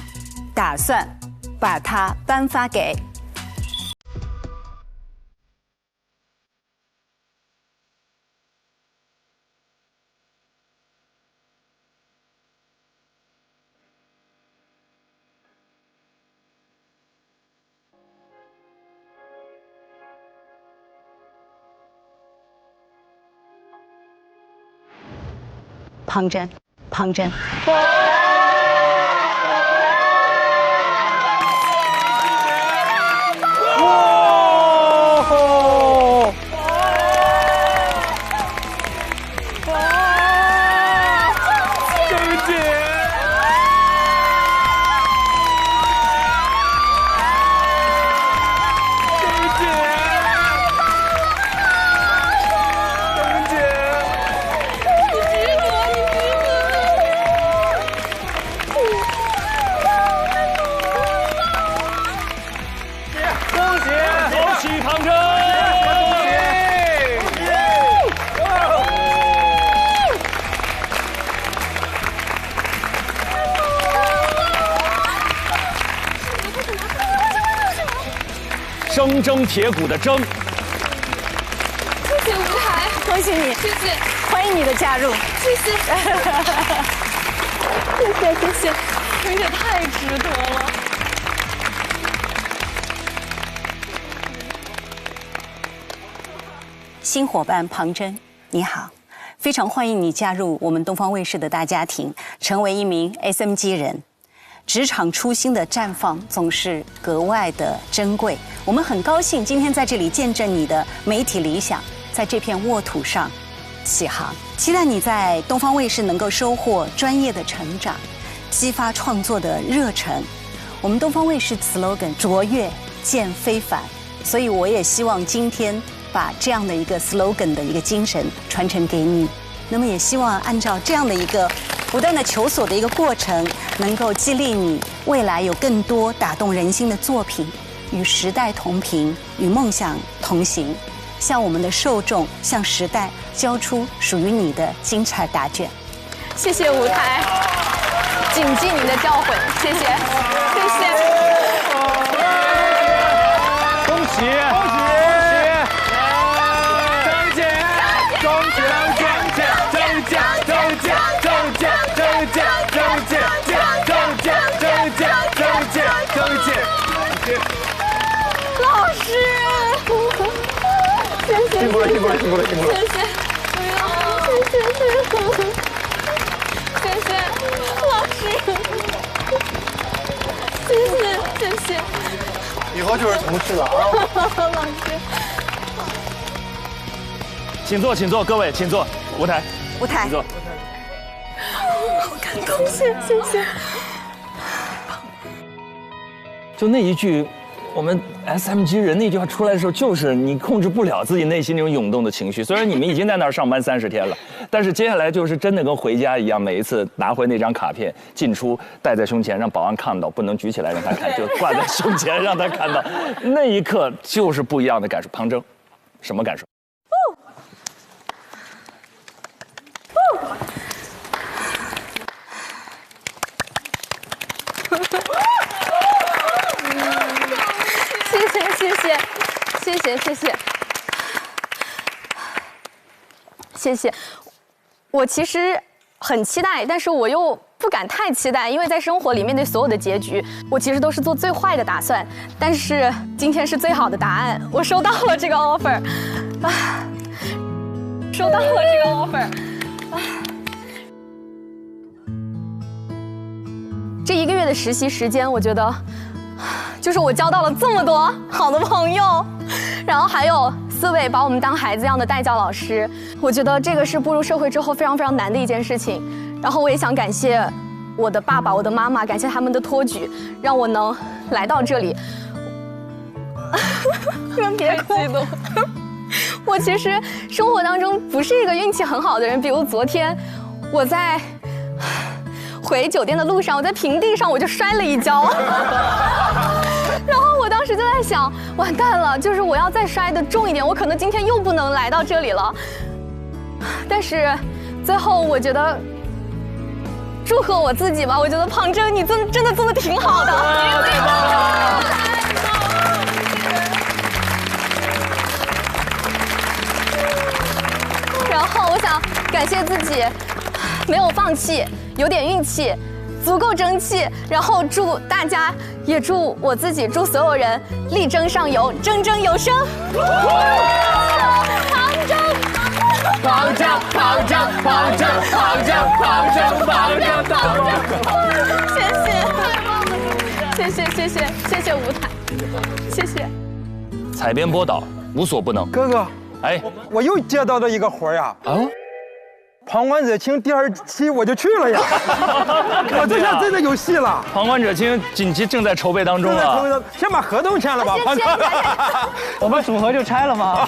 打算把它颁发给庞真。铮铮铁骨的铮。谢谢舞台，恭喜你，谢谢，欢迎你的加入，谢谢，谢谢，萍姐太值得了。新伙伴庞真，你好，非常欢迎你加入我们东方卫视的大家庭，成为一名 SMG 人。职场初心的绽放总是格外的珍贵。我们很高兴今天在这里见证你的媒体理想在这片沃土上起航。期待你在东方卫视能够收获专业的成长，激发创作的热忱。我们东方卫视 slogan 卓越见非凡，所以我也希望今天把这样的一个 slogan 的一个精神传承给你。那么也希望按照这样的一个不断的求索的一个过程，能够激励你未来有更多打动人心的作品，与时代同频，与梦想同行，向我们的受众，向时代交出属于你的精彩答卷。谢谢舞台，谨记您的教诲，谢谢，谢谢。恭喜！老师，谢谢，辛苦了，辛苦了，辛苦了，辛苦了。谢谢，谢谢，老师，谢谢。以后就是同事了啊。老师，请坐，请坐，各位，请坐，舞台，请坐。好感动，谢谢。就那一句，我们 SMG 人那句话出来的时候，就是你控制不了自己内心那种涌动的情绪。虽然你们已经在那儿上班30天了，但是接下来就是真的跟回家一样，每一次拿回那张卡片，进出戴在胸前，让保安看到，不能举起来让他看，就挂在胸前让他看到。那一刻就是不一样的感受。庞铮，什么感受？谢谢。谢谢。我其实很期待，但是我又不敢太期待，因为在生活里面对所有的结局，我其实都是做最坏的打算。但是今天是最好的答案，我收到了这个 offer， 收到了这个 offer， 这1个月的实习时间，我觉得，就是我交到了这么多好的朋友，然后还有4位把我们当孩子一样的带教老师，我觉得这个是步入社会之后非常非常难的一件事情。然后我也想感谢我的爸爸、我的妈妈，感谢他们的托举，让我能来到这里。你们别哭，我其实生活当中不是一个运气很好的人，比如昨天我在回酒店的路上，我在平地上我就摔了一跤。然后我当时就在想，完蛋了，就是我要再摔得重一点，我可能今天又不能来到这里了。但是最后我觉得，祝贺我自己吧，我觉得庞真你真的做得挺好的。然后我想感谢自己，没有放弃，有点运气。足够争气，然后祝大家，也祝我自己，祝所有人力争上游，蒸蒸有生。谢谢舞台，谢谢。采编播导无所不能。哥哥，哎，我又接到了一个活呀！啊。旁观者清第2期我就去了呀，我这下真的有戏了。旁观者清紧急正在筹备当中了，先把合同签了吧。我们组合就拆了吗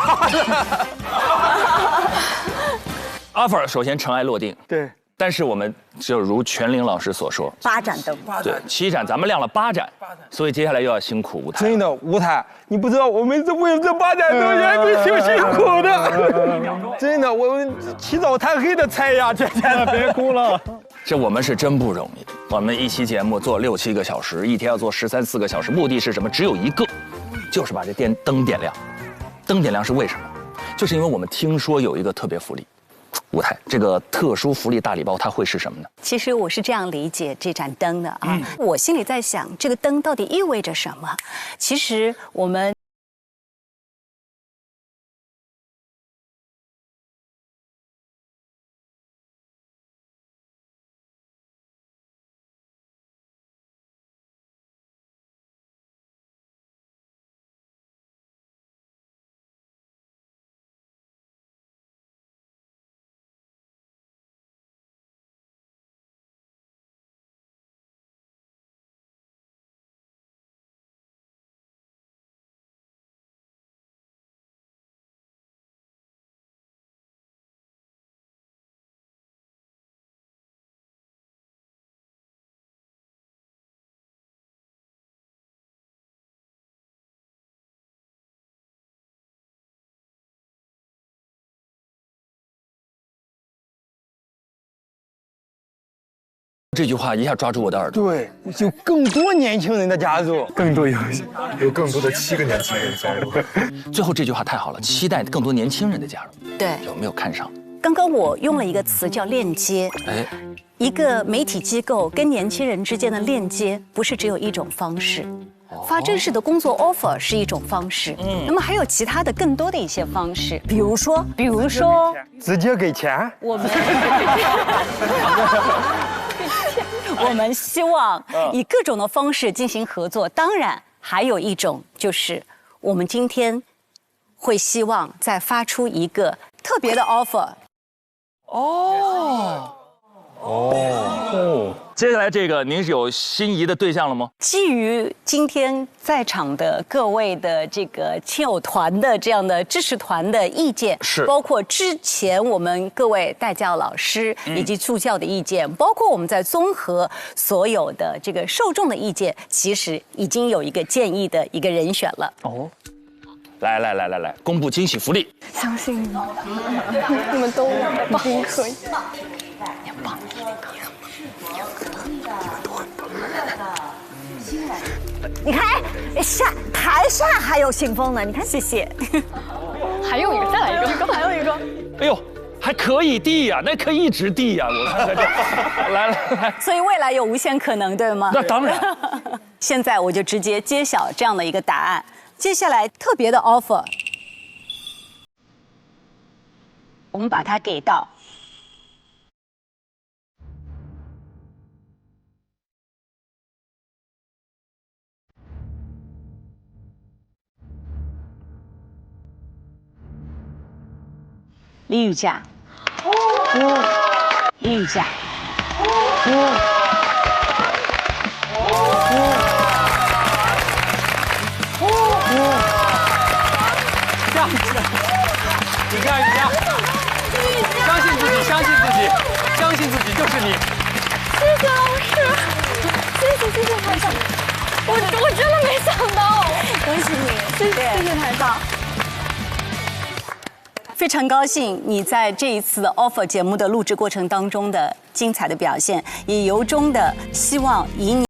？offer 首先尘埃落定，对，但是我们就如全玲老师所说，8盏灯，对，7盏，咱们亮了8盏，所以接下来又要辛苦舞台。真的舞台，你不知道我们为了这8盏灯也挺辛苦的，真的，我们起早贪黑的猜呀，这别哭了。这我们是真不容易，我们一期节目做6、7个小时，一天要做13、14个小时，目的是什么？只有一个，就是把这灯点亮。灯点亮是为什么？就是因为我们听说有一个特别福利。舞台这个特殊福利大礼包，它会是什么呢？其实我是这样理解这盏灯的啊，我心里在想，这个灯到底意味着什么？其实我们。这句话一下抓住我的耳朵。对，有更多年轻人的加入，有更多的7个年轻人加入。最后这句话太好了，期待更多年轻人的加入。对，有没有看上？刚刚我用了一个词叫链接。哎，一个媒体机构跟年轻人之间的链接，不是只有一种方式。发正式的工作 offer 是一种方式，那么还有其他的更多的一些方式，比如说直接给钱。我们希望以各种的方式进行合作，当然还有一种就是我们今天会希望再发出一个特别的 offer。接下来这个您是有心仪的对象了吗？基于今天在场的各位的这个亲友团的这样的支持团的意见，是包括之前我们各位带教老师以及助教的意见，包括我们在综合所有的这个受众的意见，其实已经有一个建议的一个人选了。哦，来，公布惊喜福利！相信你们，你们都棒，一定可以。棒！你看，台下还有信封呢，你看，谢谢。还有一个，再来一个，还有一个。哎呦，还可以递呀，那可以一直递呀，我看看这，来。所以未来有无限可能，对吗？那当然。现在我就直接揭晓这样的一个答案。接下来特别的 offer， 我们把它给到李雨佳。李雨佳。雨佳，相信自己，相信自己，相信自己就是你。谢谢老师，谢谢台长，我真的没想到，恭喜你，谢谢台长。非常高兴你在这一次的 offer 节目的录制过程当中的精彩的表现，也由衷的希望以你。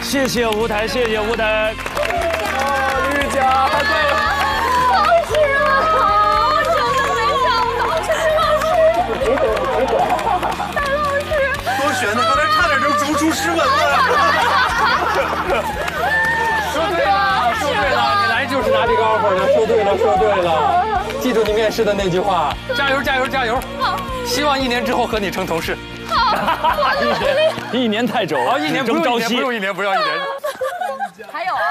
谢谢吴台，谢谢吴台。玉佳，对了。老师好，真的没想到，这是老师。戴老师。多悬呢，刚才差点就逐出诗文了。说对了，说对了，你来就是拿这个 offer 的，说对了，说对了。记住你面试的那句话，加油，加油，加油！好，希望1年之后和你成同事。好，我努力。1年太久了，好，1年不用1年，不用1年，不要1年。还有啊，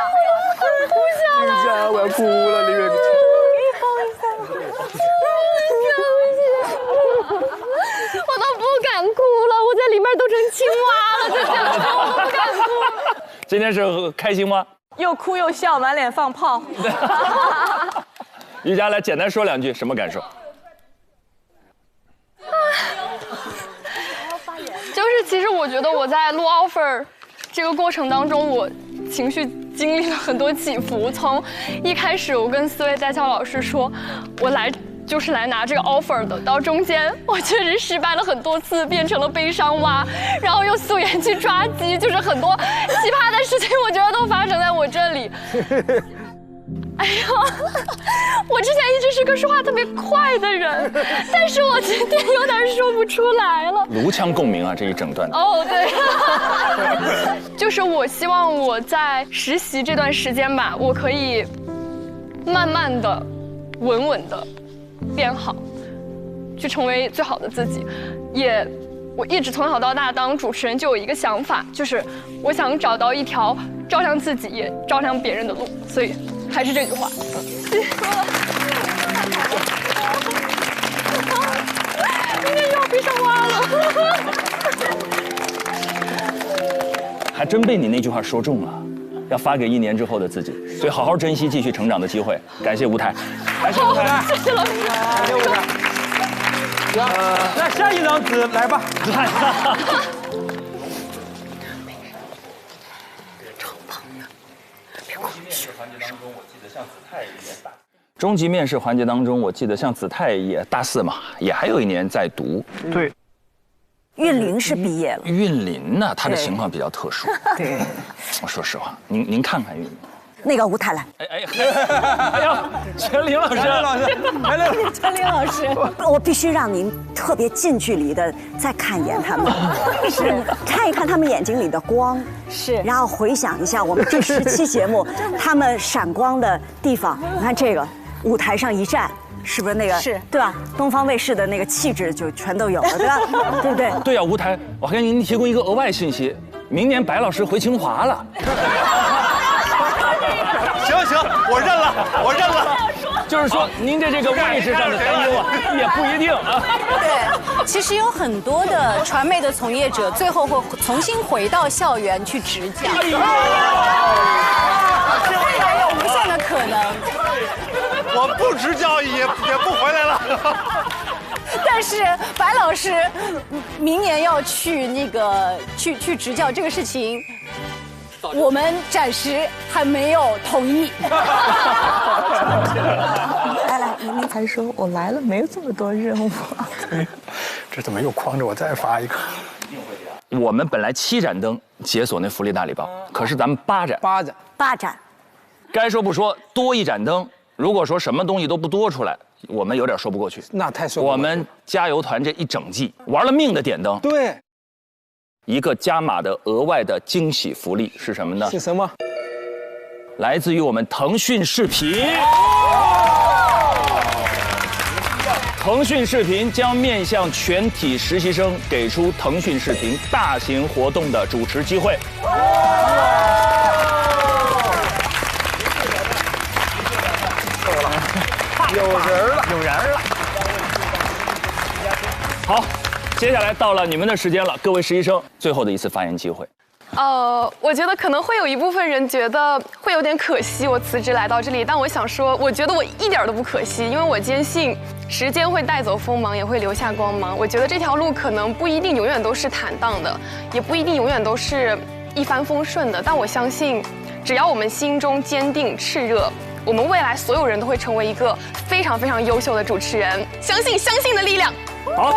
我哭下来。玉佳，我要哭了，李月。我都不敢哭了，我在里面都成青蛙了，就这样，我都不敢哭。今天是开心吗？又哭又笑，满脸放炮。瑜伽来简单说2句，什么感受？就是其实我觉得我在录 offer 这个过程当中，我情绪经历了很多起伏。从一开始我跟4位在校老师说，我来就是来拿这个 offer 的，到中间我确实失败了很多次，变成了悲伤蛙，然后又素颜去抓鸡，就是很多奇葩的事情，我觉得都发生在我这里。哎呀，我之前一直是个说话特别快的人，但是我今天有点说不出来了。颅腔共鸣啊，这一整段。哦，对，就是我希望我在实习这段时间吧，我可以慢慢的、稳稳的变好，去成为最好的自己。我一直从小到大当主持人就有一个想法，就是我想找到一条照亮自己也照亮别人的路，所以还是这句话。谢谢了。今天又要悲伤蛙了。还真被你那句话说中了，要发给1年之后的自己，所以好好珍惜继续成长的机会。感谢吴台，感谢吴台，谢谢老师，感谢吴台。那下一张纸来吧。终极面试环节当中，我记得像子泰也大4嘛，也还有1年在读。对。韵林是毕业了。韵林呢，他的情况比较特殊。对。我说实话，您看看韵林。那个舞台来。哎呀，全林老师，全林老师，我必须让您特别近距离的再看一眼他们，是看一看他们眼睛里的光，是，然后回想一下我们这10期节目他们闪光的地方。你看这个舞台上一站。是不是那个是对吧？东方卫视的那个气质就全都有了，对吧？对不对？对呀，舞台，我还给您提供一个额外信息，明年白老师回清华了。行，我认了。就是说，您的这个位置上的担忧啊，也不一定啊。对，其实有很多的传媒的从业者，最后会重新回到校园去执教。未来有无限的可能。我不执教也不回来了。但是白老师明年要去那个去执教这个事情，我们暂时还没有同意。来，您才说我来了，没有这么多任务。这怎么又诓着我再发一个？我们本来7盏灯解锁那福利大礼包，可是咱们8盏。该说不说，多1盏灯。如果说什么东西都不多出来，我们有点说不过去。那太说不过去。我们加油团这一整季玩了命的点灯。对。一个加码的额外的惊喜福利是什么呢？是什么？来自于我们腾讯视频。腾讯视频将面向全体实习生给出腾讯视频大型活动的主持机会。有人了。好，接下来到了你们的时间了，各位实习生，最后的一次发言机会。我觉得可能会有一部分人觉得会有点可惜，我辞职来到这里，但我想说，我觉得我一点都不可惜，因为我坚信时间会带走锋芒，也会留下光芒。我觉得这条路可能不一定永远都是坦荡的，也不一定永远都是一帆风顺的，但我相信，只要我们心中坚定炽热，我们未来所有人都会成为一个非常非常优秀的主持人。相信的力量。好。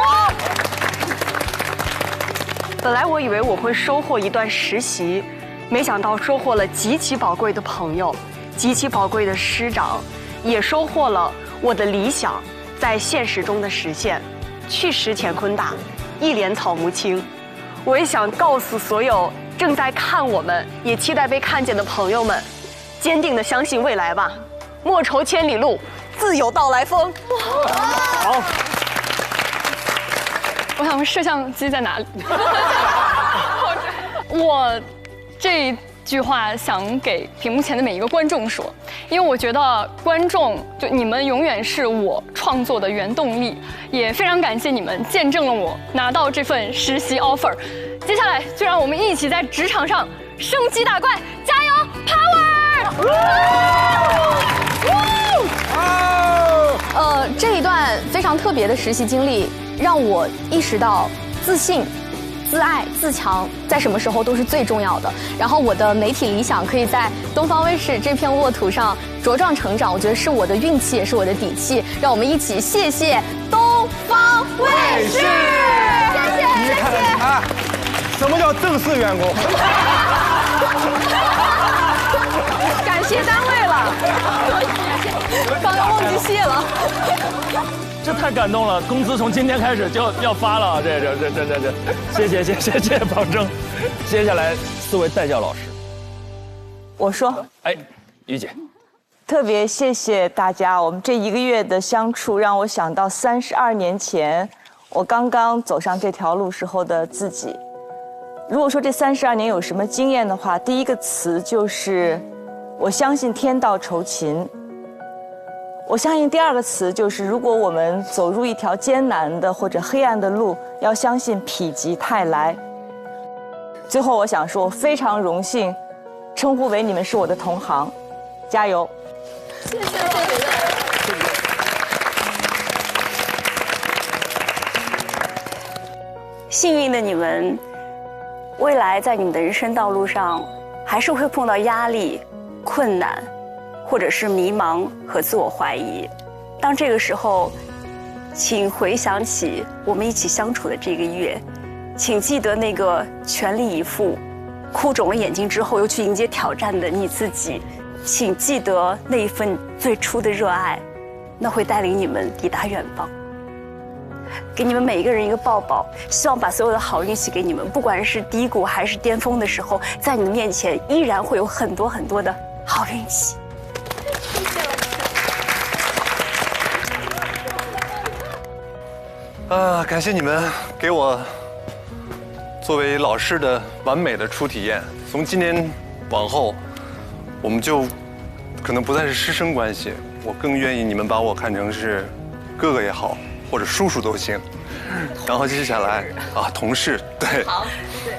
本来我以为我会收获一段实习，没想到收获了极其宝贵的朋友，极其宝贵的师长，也收获了我的理想在现实中的实现。去时乾坤大，一帘草木青。我也想告诉所有正在看我们，也期待被看见的朋友们，坚定地相信未来吧，莫愁千里路，自有到来风。好。我想问摄像机在哪里？我这句话想给屏幕前的每一个观众说，因为我觉得观众就你们永远是我创作的原动力，也非常感谢你们见证了我拿到这份实习 offer。接下来就让我们一起在职场上升级打怪，加油 ，power！ 这一段非常特别的实习经历，让我意识到自信、自爱、自强在什么时候都是最重要的。然后我的媒体理想可以在东方卫视这片沃土上茁壮成长，我觉得是我的运气，也是我的底气。让我们一起谢谢东方卫视，谢谢。你看，什么叫正式员工？感谢单位了，刚刚忘记谢了。这太感动了，工资从今天开始就要发了，这，谢谢保证。接下来4位带教老师，我说，于姐，特别谢谢大家，我们这1个月的相处让我想到32年前我刚刚走上这条路时候的自己。如果说这32年有什么经验的话，第一个词就是我相信天道酬勤。我相信第2个词就是，如果我们走入一条艰难的或者黑暗的路，要相信否极泰来。最后我想说，我非常荣幸称呼为你们是我的同行，加油！谢谢。幸运的你们，未来在你们的人生道路上，还是会碰到压力、困难，或者是迷茫和自我怀疑。当这个时候，请回想起我们一起相处的这个月，请记得那个全力以赴、哭肿了眼睛之后又去迎接挑战的你自己，请记得那一份最初的热爱，那会带领你们抵达远方。给你们每一个人一个抱抱，希望把所有的好运气给你们，不管是低谷还是巅峰的时候，在你们面前依然会有很多很多的好运气。感谢你们给我作为老师的完美的初体验。从今年往后，我们就可能不再是师生关系，我更愿意你们把我看成是哥哥也好，或者叔叔都行。然后接下来同事，对，好，对。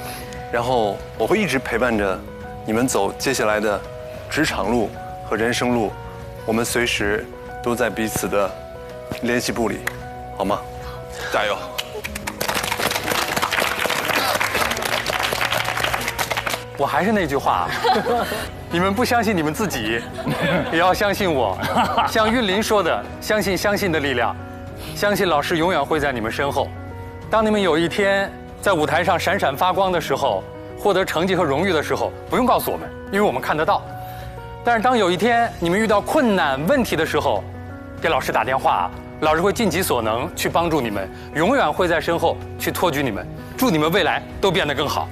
然后我会一直陪伴着你们走接下来的职场路和人生路，我们随时都在彼此的联系簿里，好吗？加油！我还是那句话，你们不相信你们自己，也要相信我。像韵林说的，相信的力量，相信老师永远会在你们身后。当你们有一天在舞台上闪闪发光的时候，获得成绩和荣誉的时候，不用告诉我们，因为我们看得到。但是当有一天你们遇到困难问题的时候，给老师打电话，老师会尽己所能去帮助你们，永远会在身后去托举你们，祝你们未来都变得更好。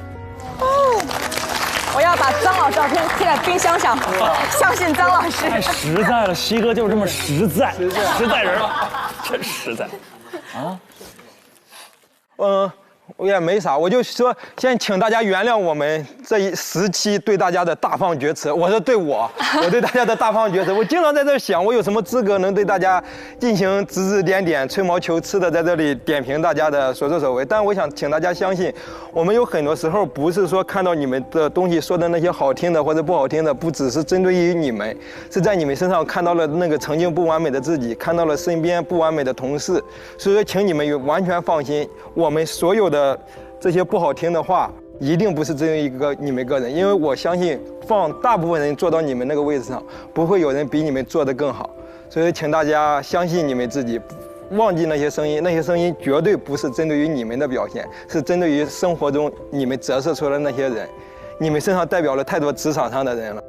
我要把张老照片贴在冰箱上，相信张老师。太实在了，西哥就是这么实在，实在人，真实在，啊。我也没啥，我就说先请大家原谅我们这一时期对大家的大放厥词。我说我对大家的大放厥词，我经常在这想，我有什么资格能对大家进行指指点点、吹毛求疵的在这里点评大家的所作所为？但我想请大家相信，我们有很多时候不是说看到你们的东西说的那些好听的或者不好听的，不只是针对于你们，是在你们身上看到了那个曾经不完美的自己，看到了身边不完美的同事。所以说，请你们完全放心，我们所有的这些不好听的话，一定不是针对你们个人，因为我相信放大部分人坐到你们那个位置上，不会有人比你们做得更好。所以请大家相信你们自己，忘记那些声音，那些声音绝对不是针对于你们的表现，是针对于生活中你们折射出来的那些人，你们身上代表了太多职场上的人了。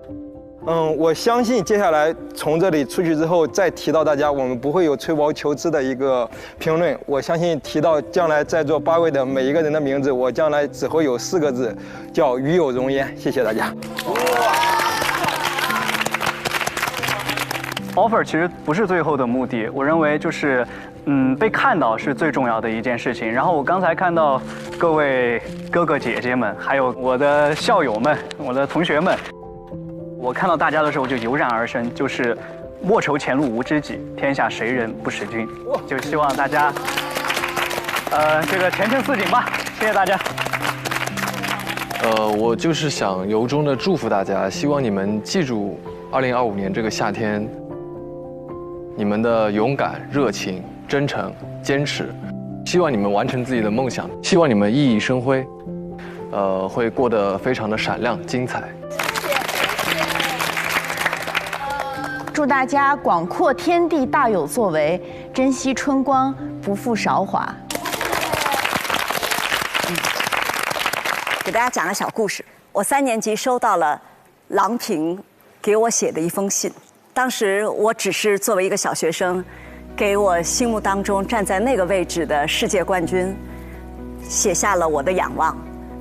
我相信接下来从这里出去之后，再提到大家，我们不会有吹毛求疵的一个评论。我相信提到将来在座8位的每一个人的名字，我将来只会有4个字，叫与有荣焉。谢谢大家。offer 其实不是最后的目的，我认为就是，被看到是最重要的一件事情。然后我刚才看到各位哥哥姐姐们，还有我的校友们、我的同学们。我看到大家的时候就油然而生，就是莫愁前路无知己，天下谁人不识君。就希望大家，这个前程似锦吧。谢谢大家。我就是想由衷的祝福大家，希望你们记住2025年这个夏天，你们的勇敢、热情、真诚、坚持，希望你们完成自己的梦想，希望你们熠熠生辉，会过得非常的闪亮、精彩。祝大家广阔天地大有作为，珍惜春光不负韶华。给大家讲个小故事。我3年级收到了郎平给我写的一封信，当时我只是作为一个小学生，给我心目当中站在那个位置的世界冠军写下了我的仰望。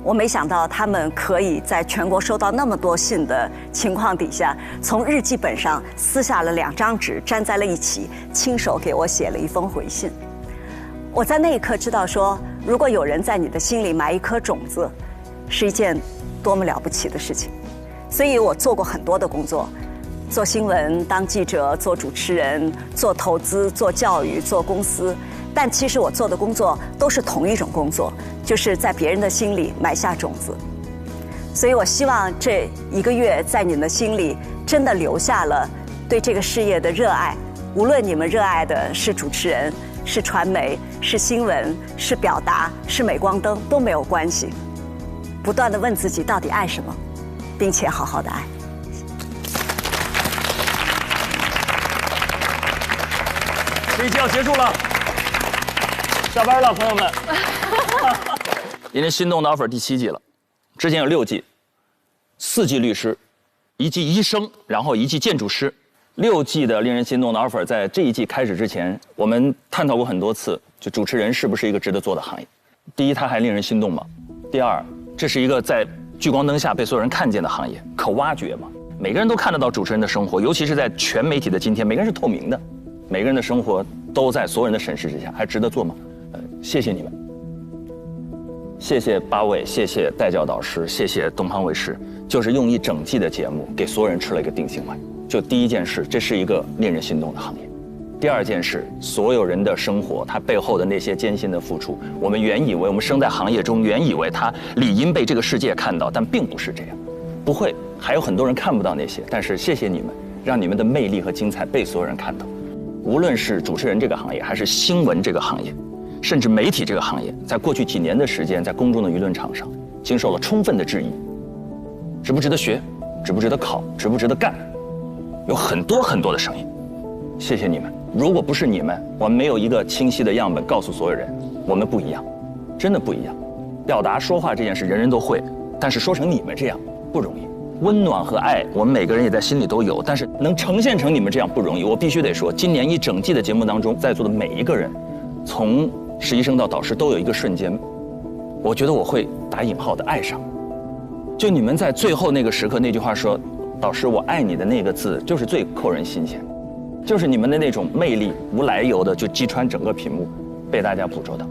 我没想到他们可以在全国收到那么多信的情况底下，从日记本上撕下了2张纸，粘在了一起，亲手给我写了一封回信。我在那一刻知道说，如果有人在你的心里埋一颗种子，是一件多么了不起的事情。所以我做过很多的工作，做新闻、当记者、做主持人、做投资、做教育、做公司。但其实我做的工作都是同一种工作，就是在别人的心里埋下种子。所以我希望这1个月在你们心里真的留下了对这个事业的热爱。无论你们热爱的是主持人、是传媒、是新闻、是表达、是镁光灯都没有关系。不断地问自己到底爱什么，并且好好的爱。这一期要结束了。下班了，朋友们。因为心动的 offer 第7季了，之前有6季，4季律师，一季医生，然后一季建筑师。6季的令人心动的 offer， 在这一季开始之前，我们探讨过很多次，就主持人是不是一个值得做的行业？第一，它还令人心动吗？第二，这是一个在聚光灯下被所有人看见的行业，可挖掘吗？每个人都看得到主持人的生活，尤其是在全媒体的今天，每个人是透明的，每个人的生活都在所有人的审视之下，还值得做吗？谢谢你们，谢谢8位，谢谢带教导师，谢谢东方卫视，就是用一整季的节目给所有人吃了一个定心丸。就第一件事，这是一个令人心动的行业。第二件事，所有人的生活，他背后的那些艰辛的付出，我们原以为我们生在行业中，原以为他理应被这个世界看到，但并不是这样，不会，还有很多人看不到那些。但是谢谢你们，让你们的魅力和精彩被所有人看到。无论是主持人这个行业，还是新闻这个行业，甚至媒体这个行业，在过去几年的时间，在公众的舆论场上，经受了充分的质疑，值不值得学，值不值得考，值不值得干。有很多很多的声音，谢谢你们。如果不是你们，我们没有一个清晰的样本告诉所有人，我们不一样，真的不一样。表达说话这件事人人都会，但是说成你们这样不容易。温暖和爱，我们每个人也在心里都有，但是能呈现成你们这样不容易。我必须得说，今年一整季的节目当中，在座的每一个人，从实习生到导师，都有一个瞬间，我觉得我会打引号的爱上。就你们在最后那个时刻，那句话说，导师我爱你的那个字，就是最扣人心弦，就是你们的那种魅力，无来由的就击穿整个屏幕，被大家捕捉到。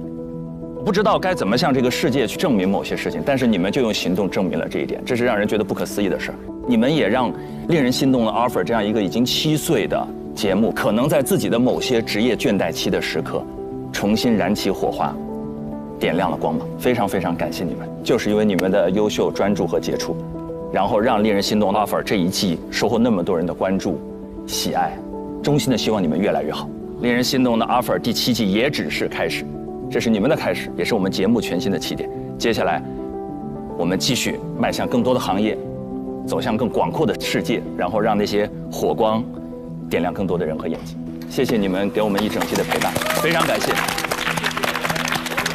我不知道该怎么向这个世界去证明某些事情，但是你们就用行动证明了这一点，这是让人觉得不可思议的事儿。你们也让令人心动的 offer 这样一个已经7岁的节目，可能在自己的某些职业倦怠期的时刻，重新燃起火花，点亮了光芒。非常非常感谢你们，就是因为你们的优秀、专注和杰出，然后让令人心动的 offer 这一季收获那么多人的关注、喜爱。衷心的希望你们越来越好。令人心动的 offer 第7季也只是开始，这是你们的开始，也是我们节目全新的起点。接下来，我们继续迈向更多的行业，走向更广阔的世界，然后让那些火光点亮更多的人和眼睛。谢谢你们给我们一整季的陪伴，非常感谢。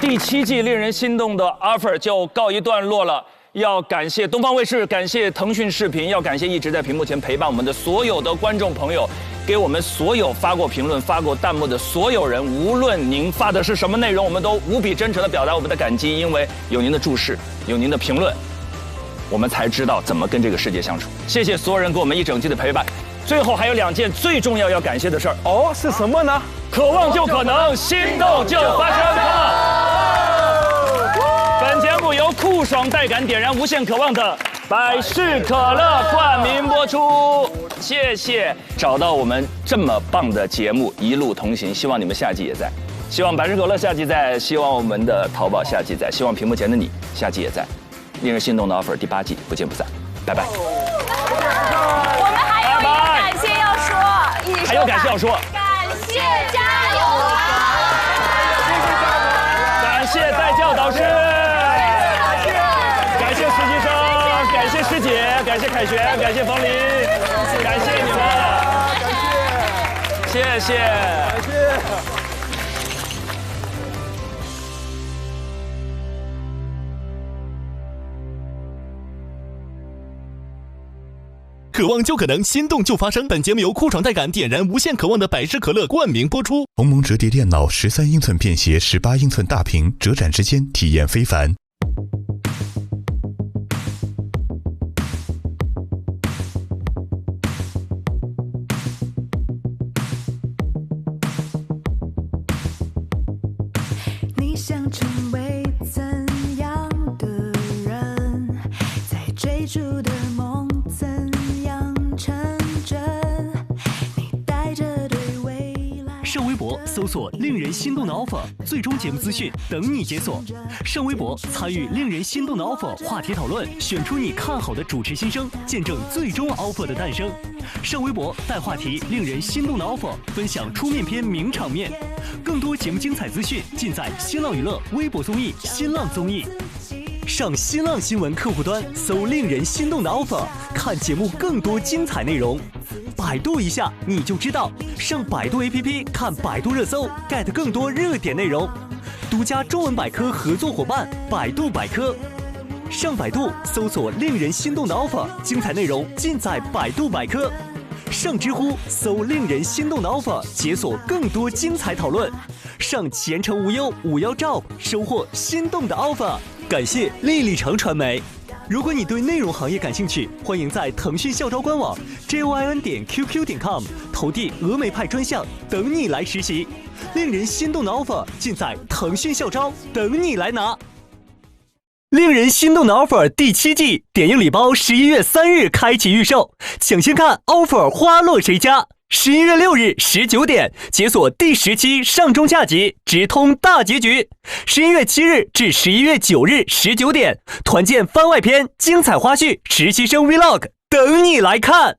第7季令人心动的 offer 就告一段落了。要感谢东方卫视，感谢腾讯视频，要感谢一直在屏幕前陪伴我们的所有的观众朋友，给我们所有发过评论、发过弹幕的所有人，无论您发的是什么内容，我们都无比真诚地表达我们的感激，因为有您的注视，有您的评论，我们才知道怎么跟这个世界相处。谢谢所有人给我们一整季的陪伴。最后还有2件最重要要感谢的事儿哦，是什么呢？渴望就可能，心动就发生。本节目由酷爽带感点燃无限渴望的百事可乐冠名播出，谢谢。找到我们这么棒的节目，一路同行，希望你们下季也在，希望百事可乐下季在，希望我们的淘宝下季在，希望屏幕前的你下季也在。令人心动的 offer 第8季不见不散，拜拜。我们还有一个感谢要说，还有感谢要说，感谢加油啊！感谢带教导师，感谢实习生，感谢师姐，感谢凯旋，感谢冯林，感谢你们，谢谢，感谢。渴望就可能，心动就发生。本节目由酷爽带感点燃无限渴望的百事可乐冠名播出。鸿蒙折叠电脑13英寸便携18英寸大屏，折展之间体验非凡。你想成为怎样的人？在追逐的梦怎样成真？你带着对未来。上微博搜索“令人心动的 offer”， 最终节目资讯等你解锁。上微博参与“令人心动的 offer” 话题讨论，选出你看好的主持新生，见证最终 offer 的诞生。上微博带话题“令人心动的 offer”， 分享出面篇名场面。更多节目精彩资讯尽在新浪娱乐微博综艺、新浪综艺。上新浪新闻客户端搜“令人心动的 offer”， 看节目更多精彩内容。百度一下你就知道，上百度 APP 看百度热搜 ，get 更多热点内容。独家中文百科合作伙伴百度百科。上百度搜索令人心动的 offer， 精彩内容尽在百度百科。上知乎搜令人心动的 offer， 解锁更多精彩讨论。上前程无忧51 Job， 收获心动的 offer。感谢丽丽城传媒。如果你对内容行业感兴趣，欢迎在腾讯校招官网 join.qq.com 投递峨眉派专项，等你来实习。令人心动的 offer 尽在腾讯校招，等你来拿。令人心动的 offer 第7季点映礼包11月3日开启预售，抢先看 offer 花落谁家。11月6日19点解锁第10期上中下集，直通大结局。11月7日至11月9日19点团建番外篇、精彩花絮、实习生 vlog 等你来看。